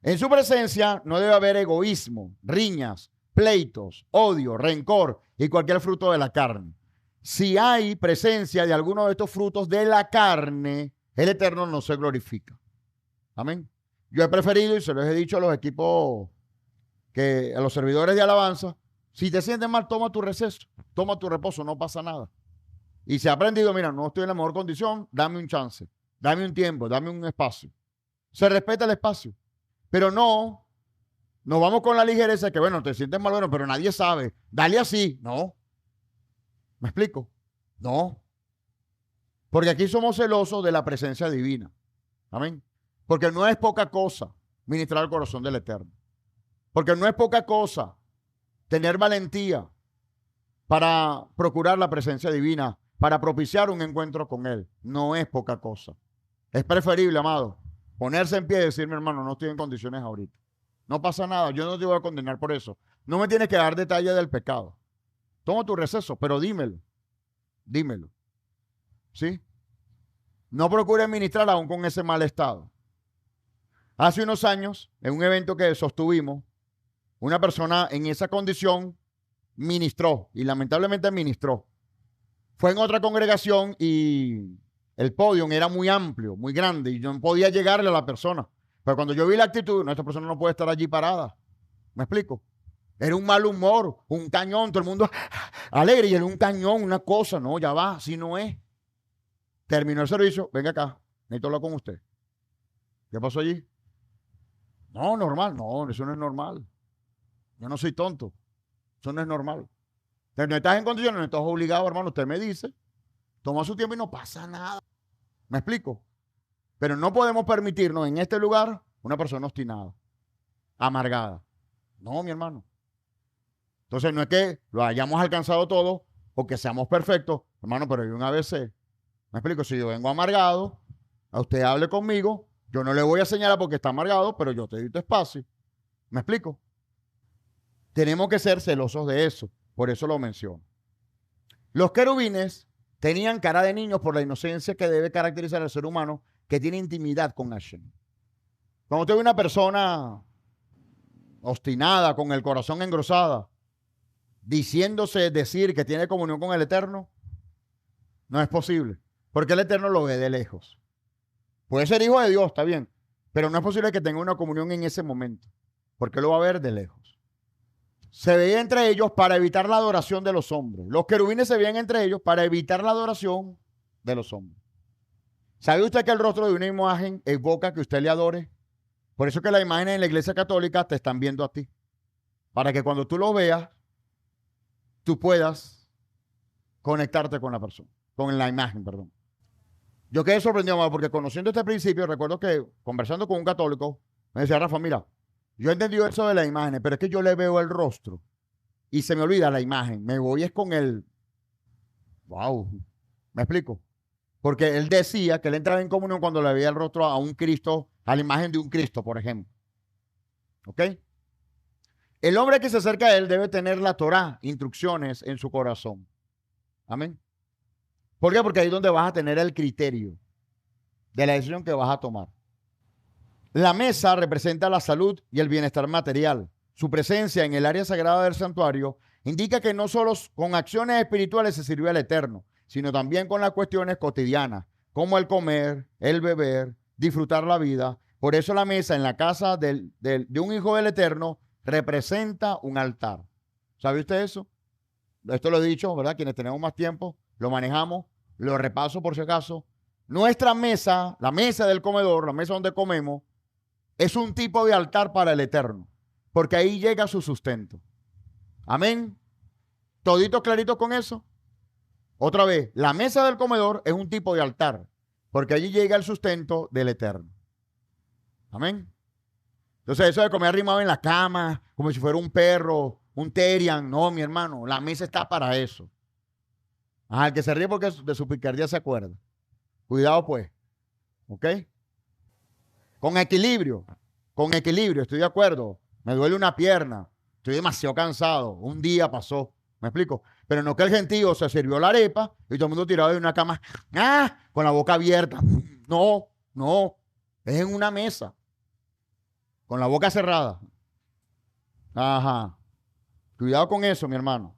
Speaker 1: En su presencia no debe haber egoísmo, riñas, pleitos, odio, rencor y cualquier fruto de la carne. Si hay presencia de alguno de estos frutos de la carne, el Eterno no se glorifica. Amén. Yo he preferido, y se los he dicho a los equipos, a los servidores de alabanza, si te sientes mal, toma tu receso, toma tu reposo, no pasa nada. Y se ha aprendido, mira, no estoy en la mejor condición, dame un chance, dame un tiempo, dame un espacio. Se respeta el espacio. Pero no vamos con la ligereza que, bueno, te sientes mal, bueno, pero nadie sabe. Dale así. No. ¿Me explico? No. Porque aquí somos celosos de la presencia divina. Amén. Porque no es poca cosa ministrar el corazón del Eterno. Porque no es poca cosa tener valentía para procurar la presencia divina, para propiciar un encuentro con Él. No es poca cosa. Es preferible, amado, ponerse en pie y decirme, hermano, no estoy en condiciones ahorita. No pasa nada, yo no te voy a condenar por eso. No me tienes que dar detalle del pecado. Toma tu receso, pero dímelo. Dímelo. ¿Sí? No procures ministrar aún con ese mal estado. Hace unos años, en un evento que sostuvimos, una persona en esa condición ministró, y lamentablemente ministró. Fue en otra congregación y el podio era muy amplio, muy grande, y yo no podía llegarle a la persona. Pero cuando yo vi la actitud, no, esta persona no puede estar allí parada. ¿Me explico? Era un mal humor, un cañón, todo el mundo alegre, y era un cañón, una cosa, no, ya va, así no es. Terminó el servicio, venga acá, necesito hablar con usted. ¿Qué pasó allí? No, normal, no, eso no es normal. Yo no soy tonto, eso no es normal. Entonces, no estás en condiciones, no estás obligado, hermano, usted me dice, toma su tiempo y no pasa nada. ¿Me explico? Pero no podemos permitirnos en este lugar una persona obstinada, amargada. No, mi hermano. Entonces no es que lo hayamos alcanzado todo o que seamos perfectos, hermano, pero hay un ABC. ¿Me explico? Si yo vengo amargado, a usted hable conmigo, yo no le voy a señalar porque está amargado, pero yo te doy tu espacio. ¿Me explico? Tenemos que ser celosos de eso. Por eso lo menciono. Los querubines tenían cara de niños por la inocencia que debe caracterizar al ser humano que tiene intimidad con Hashem. Cuando usted ve una persona obstinada, con el corazón engrosada, diciéndose decir que tiene comunión con el Eterno, no es posible, porque el Eterno lo ve de lejos. Puede ser hijo de Dios, está bien, pero no es posible que tenga una comunión en ese momento, porque lo va a ver de lejos. Se veía entre ellos para evitar la adoración de los hombres. Los querubines se veían entre ellos para evitar la adoración de los hombres. ¿Sabe usted que el rostro de una imagen evoca que usted le adore? Por eso que las imágenes en la iglesia católica te están viendo a ti, para que cuando tú lo veas, tú puedas conectarte con la persona, con la imagen, perdón. Yo quedé sorprendido, amado, porque conociendo este principio, recuerdo que conversando con un católico, me decía, Rafa, mira, yo he entendido eso de las imágenes, pero es que yo le veo el rostro y se me olvida la imagen. Me voy es con el, wow, ¿me explico? Porque él decía que él entraba en comunión cuando le veía el rostro a un Cristo, a la imagen de un Cristo, por ejemplo. ¿Ok? El hombre que se acerca a él debe tener la Torá, instrucciones en su corazón. Amén. ¿Por qué? Porque ahí es donde vas a tener el criterio de la decisión que vas a tomar. La mesa representa la salud y el bienestar material. Su presencia en el área sagrada del santuario indica que no solo con acciones espirituales se sirve al Eterno, sino también con las cuestiones cotidianas, como el comer, el beber, disfrutar la vida. Por eso la mesa en la casa de un hijo del Eterno representa un altar. ¿Sabe usted eso? Esto lo he dicho, ¿verdad? Quienes tenemos más tiempo, lo manejamos, lo repaso por si acaso. Nuestra mesa, la mesa del comedor, la mesa donde comemos, es un tipo de altar para el Eterno, porque ahí llega su sustento. Amén. ¿Todito clarito con eso? Otra vez, la mesa del comedor es un tipo de altar, porque allí llega el sustento del Eterno. Amén. Entonces, eso de comer arrimado en la cama, como si fuera un perro, un terian, no, mi hermano, la mesa está para eso. Ajá, el que se ríe porque de su picardía se acuerda. Cuidado, pues. ¿Ok? Con equilibrio, estoy de acuerdo. Me duele una pierna, estoy demasiado cansado, un día pasó, ¿me explico? Pero no que el gentío se sirvió la arepa y todo el mundo tirado de una cama, con la boca abierta. No, no, es en una mesa, con la boca cerrada. Ajá, cuidado con eso, mi hermano.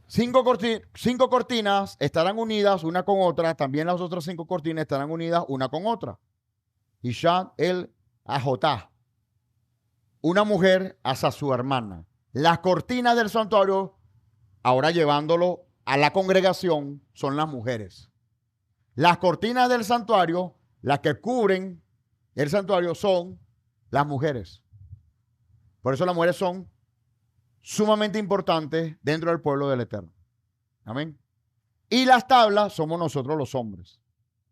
Speaker 1: Cinco cortinas estarán unidas una con otra, también las otras 5 cortinas estarán unidas una con otra. Isha el Ajotá, una mujer hacia su hermana. Las cortinas del santuario, ahora llevándolo a la congregación, son las mujeres. Las cortinas del santuario, las que cubren el santuario, son las mujeres. Por eso las mujeres son sumamente importantes dentro del pueblo del Eterno. Amén. Y las tablas somos nosotros los hombres.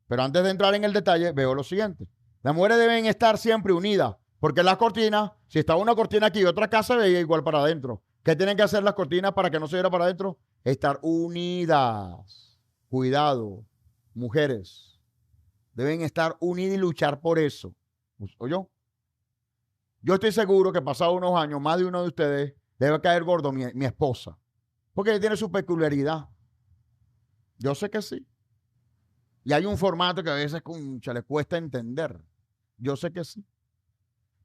Speaker 1: Pero antes de entrar en el detalle, veo lo siguiente. Las mujeres deben estar siempre unidas, porque las cortinas, si está una cortina aquí y otra casa, veía igual para adentro. ¿Qué tienen que hacer las cortinas para que no se viera para adentro? Estar unidas. Cuidado, mujeres. Deben estar unidas y luchar por eso. ¿Oyó? Yo estoy seguro que pasados unos años, más de uno de ustedes debe caer gordo mi esposa, porque ella tiene su peculiaridad. Yo sé que sí. Y hay un formato que a veces le cuesta entender. Yo sé que sí.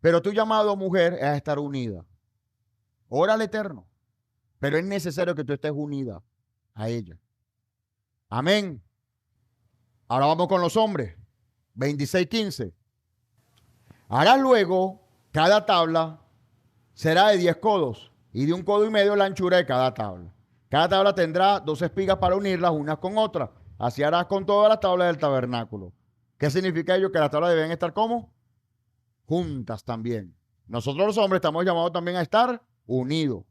Speaker 1: Pero tu llamado, mujer, es a estar unida. Ora al Eterno. Pero es necesario que tú estés unida a ella. Amén. Ahora vamos con los hombres. 26:15. Harás luego cada tabla será de 10 codos y de 1,5 codos la anchura de cada tabla. Cada tabla tendrá 2 espigas para unirlas unas con otras. Así harás con todas las tablas del tabernáculo. ¿Qué significa ello? Que las tablas deben estar ¿cómo? Juntas también. Nosotros los hombres estamos llamados también a estar unidos.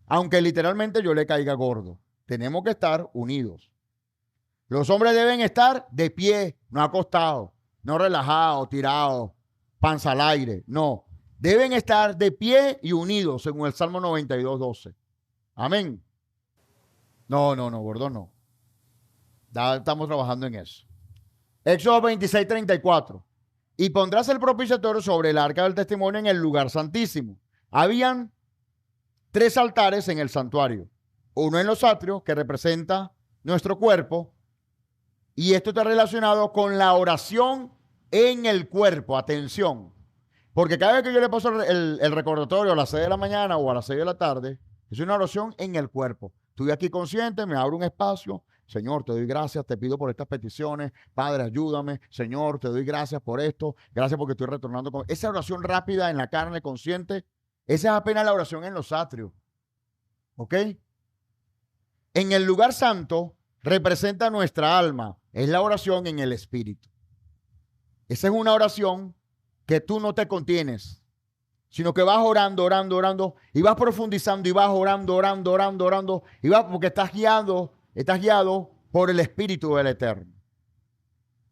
Speaker 1: Aunque literalmente yo le caiga gordo. Tenemos que estar unidos. Los hombres deben estar de pie, no acostados, no relajados, tirados, panza al aire. No. Deben estar de pie y unidos, según el Salmo 92:12. Amén. No, gordo, no. Ya estamos trabajando en eso. Éxodo 26:34. Y pondrás el propiciatorio sobre el arca del testimonio en el lugar santísimo. Habían 3 altares en el santuario. Uno en los atrios, que representa nuestro cuerpo. Y esto está relacionado con la oración en el cuerpo. Atención. Porque cada vez que yo le paso el recordatorio a las 6 de la mañana o a las 6 de la tarde, es una oración en el cuerpo. Estoy aquí consciente, me abro un espacio. Señor, te doy gracias, te pido por estas peticiones. Padre, ayúdame. Señor, te doy gracias por esto. Gracias porque estoy retornando con esa oración rápida en la carne consciente. Esa es apenas la oración en los atrios. ¿Ok? En el lugar santo representa nuestra alma. Es la oración en el espíritu. Esa es una oración que tú no te contienes, sino que vas orando, y vas profundizando y vas orando, y vas porque estás guiado por el Espíritu del Eterno.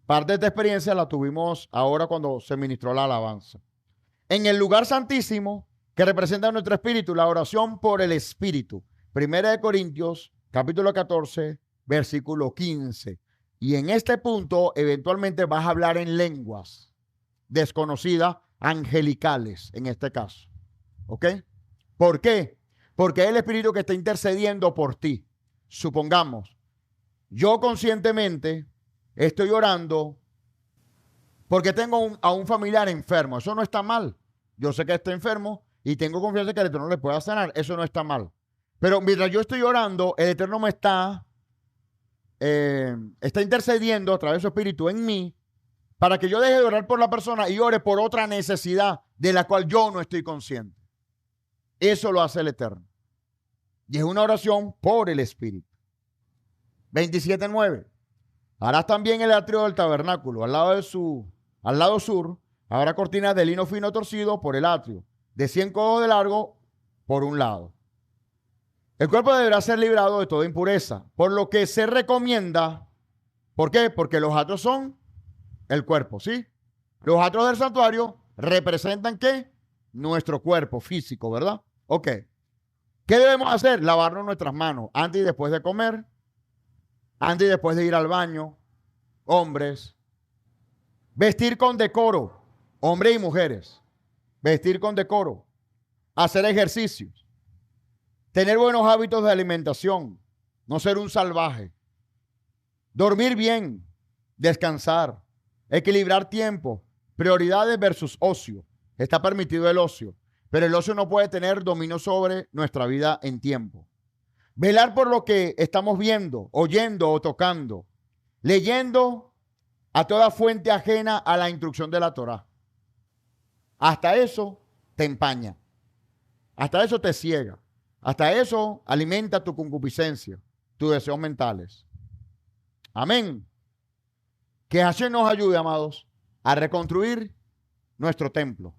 Speaker 1: Parte de esta experiencia la tuvimos ahora cuando se ministró la alabanza. En el lugar santísimo, que representa nuestro espíritu, la oración por el Espíritu. 1 Corintios, capítulo 14, versículo 15. Y en este punto, eventualmente vas a hablar en lenguas desconocidas, angelicales, en este caso. ¿Ok? ¿Por qué? Porque es el Espíritu que está intercediendo por ti. Supongamos, yo conscientemente estoy orando porque tengo a un familiar enfermo. Eso no está mal. Yo sé que está enfermo y tengo confianza que el Eterno le pueda sanar. Eso no está mal. Pero mientras yo estoy orando, el Eterno me está intercediendo a través de su Espíritu en mí para que yo deje de orar por la persona y ore por otra necesidad de la cual yo no estoy consciente. Eso lo hace el Eterno. Y es una oración por el Espíritu. 27:9. Harás también el atrio del tabernáculo. Al lado sur, habrá cortinas de lino fino torcido por el atrio, de 100 codos de largo por un lado. El cuerpo deberá ser librado de toda impureza, por lo que se recomienda. ¿Por qué? Porque los atrios son el cuerpo, ¿sí? Los atrios del santuario representan ¿qué? Nuestro cuerpo físico, ¿verdad? Ok. ¿Qué debemos hacer? Lavarnos nuestras manos antes y después de comer, antes y después de ir al baño, hombres. Vestir con decoro, hombres y mujeres. Vestir con decoro. Hacer ejercicios. Tener buenos hábitos de alimentación. No ser un salvaje. Dormir bien. Descansar. Equilibrar tiempo, prioridades versus ocio. Está permitido el ocio, pero el ocio no puede tener dominio sobre nuestra vida en tiempo. Velar por lo que estamos viendo, oyendo o tocando. Leyendo a toda fuente ajena a la instrucción de la Torá. Hasta eso te empaña. Hasta eso te ciega. Hasta eso alimenta tu concupiscencia, tus deseos mentales. Amén. Que Hashem nos ayude, amados, a reconstruir nuestro templo.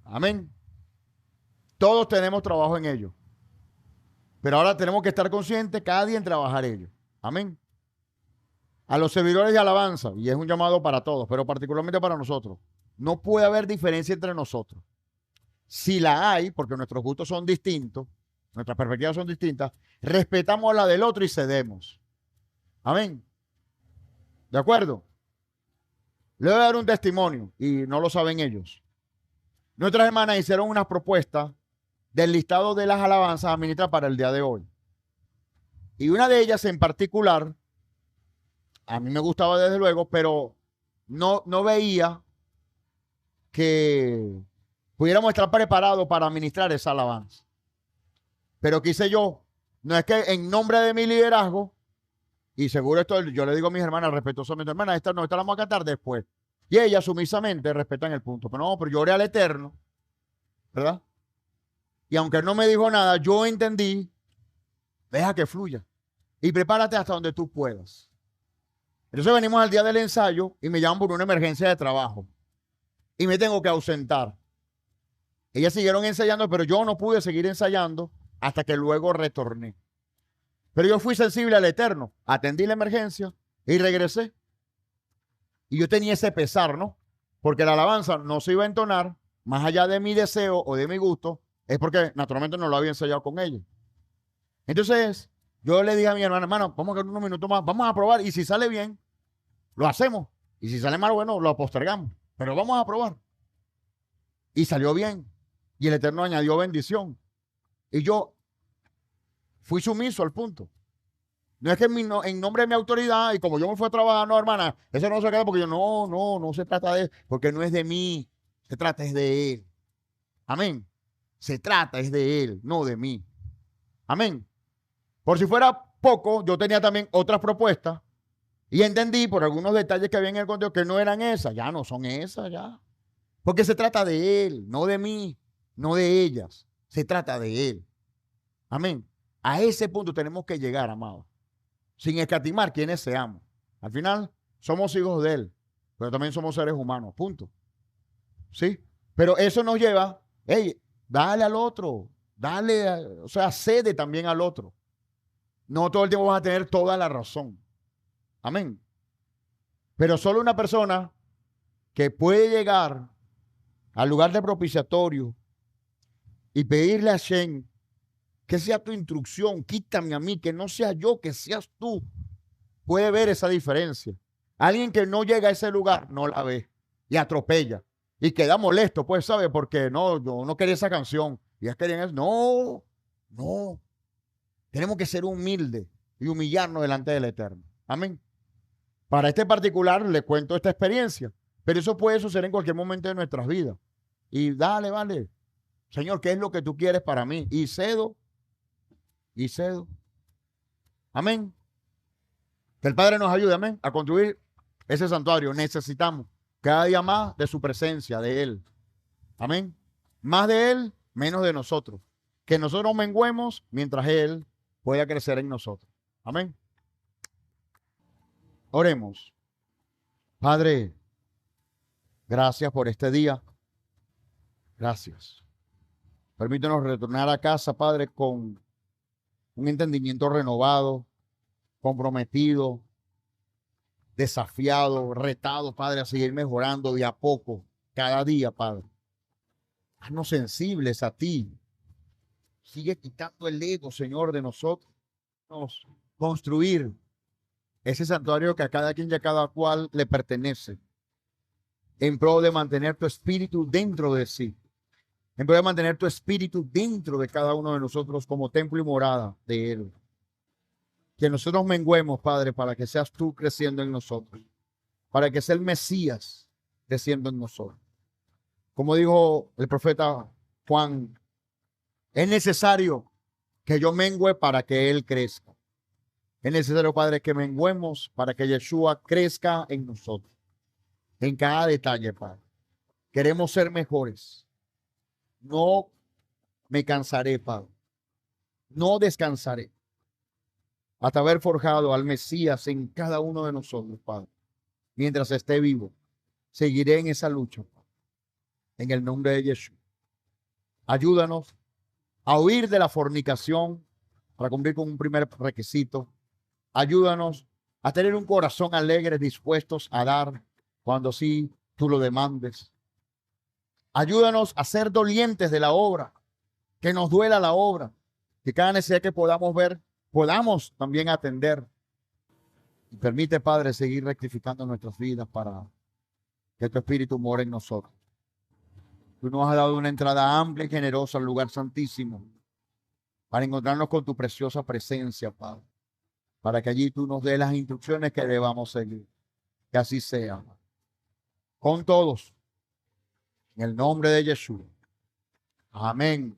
Speaker 1: Amén. Todos tenemos trabajo en ello. Pero ahora tenemos que estar conscientes cada día en trabajar ello. Amén. A los servidores de alabanza, y es un llamado para todos, pero particularmente para nosotros, no puede haber diferencia entre nosotros. Si la hay, porque nuestros gustos son distintos, nuestras perspectivas son distintas, respetamos la del otro y cedemos. Amén. ¿De acuerdo? Le voy a dar un testimonio y no lo saben ellos. Nuestras hermanas hicieron unas propuestas del listado de las alabanzas a ministrar para el día de hoy. Y una de ellas en particular, a mí me gustaba desde luego, pero no veía que pudiéramos estar preparados para ministrar esa alabanza. Pero ¿qué hice yo? No es que en nombre de mi liderazgo, y seguro esto yo le digo a mis hermanas respetuosamente, hermanas, esta la vamos a cantar después. Y ellas sumisamente respetan el punto. Pero no, pero yo oré al Eterno, ¿verdad? Y aunque él no me dijo nada, yo entendí, deja que fluya. Y prepárate hasta donde tú puedas. Entonces venimos al día del ensayo y me llaman por una emergencia de trabajo. Y me tengo que ausentar. Ellas siguieron ensayando, pero yo no pude seguir ensayando hasta que luego retorné. Pero yo fui sensible al Eterno. Atendí la emergencia y regresé. Y yo tenía ese pesar, ¿no? Porque la alabanza no se iba a entonar, más allá de mi deseo o de mi gusto, es porque naturalmente no lo había ensayado con ella. Entonces, yo le dije a mi hermana, hermano, vamos a quedar unos minutos más, vamos a probar, y si sale bien, lo hacemos. Y si sale mal, bueno, lo postergamos. Pero vamos a probar. Y salió bien. Y el Eterno añadió bendición. Y yo fui sumiso al punto. No es que en nombre de mi autoridad, y como yo me fui a trabajar, no, hermana, eso no se queda porque yo, no se trata de, porque no es de mí, se trata es de Él. Amén. Se trata es de Él, no de mí. Amén. Por si fuera poco, yo tenía también otras propuestas y entendí por algunos detalles que había en el contenido que no eran esas, ya no son esas, ya. Porque se trata de Él, no de mí, no de ellas. Se trata de Él. Amén. A ese punto tenemos que llegar, amados, sin escatimar quienes seamos. Al final, somos hijos de Él, pero también somos seres humanos, punto. ¿Sí? Pero eso nos lleva, hey, dale al otro, dale, o sea, cede también al otro. No todo el tiempo vas a tener toda la razón. Amén. Pero solo una persona que puede llegar al lugar de propiciatorio y pedirle a Shem que sea tu instrucción, quítame a mí, que no sea yo, que seas tú, puede ver esa diferencia. Alguien que no llega a ese lugar no la ve y atropella y queda molesto, pues, ¿sabe? Porque no, yo no quería esa canción y es querían eso. No. Tenemos que ser humildes y humillarnos delante del Eterno. Amén. Para este particular le cuento esta experiencia, pero eso puede suceder en cualquier momento de nuestras vidas. Y dale, vale. Señor, ¿qué es lo que tú quieres para mí? Y cedo. Amén. Que el Padre nos ayude, amén, a construir ese santuario. Necesitamos cada día más de su presencia, de Él. Amén. Más de Él, menos de nosotros. Que nosotros menguemos mientras Él pueda crecer en nosotros. Amén. Oremos. Padre, gracias por este día. Gracias. Permítenos retornar a casa, Padre, con un entendimiento renovado, comprometido, desafiado, retado, Padre, a seguir mejorando de a poco, cada día, Padre. Haznos sensibles a ti. Sigue quitando el ego, Señor, de nosotros. Construir ese santuario que a cada quien y a cada cual le pertenece, en pro de mantener tu espíritu dentro de sí, en pro de mantener tu espíritu dentro de cada uno de nosotros como templo y morada de Él. Que nosotros menguemos, Padre, para que seas tú creciendo en nosotros, para que sea el Mesías creciendo en nosotros. Como dijo el profeta Juan, es necesario que yo mengüe para que Él crezca. Es necesario, Padre, que menguemos para que Yeshua crezca en nosotros. En cada detalle, Padre. Queremos ser mejores. No me cansaré, Padre. No descansaré hasta haber forjado al Mesías en cada uno de nosotros, Padre. Mientras esté vivo, seguiré en esa lucha, Padre. En el nombre de Yeshua. Ayúdanos a huir de la fornicación para cumplir con un primer requisito. Ayúdanos a tener un corazón alegre, dispuestos a dar cuando sí tú lo demandes. Ayúdanos a ser dolientes de la obra, que nos duela la obra, que cada necesidad que podamos ver, podamos también atender. Y permite, Padre, seguir rectificando nuestras vidas para que tu Espíritu more en nosotros. Tú nos has dado una entrada amplia y generosa al lugar santísimo para encontrarnos con tu preciosa presencia, Padre, para que allí tú nos des las instrucciones que debamos seguir. Que así sea. Con todos. En el nombre de Jesús. Amén.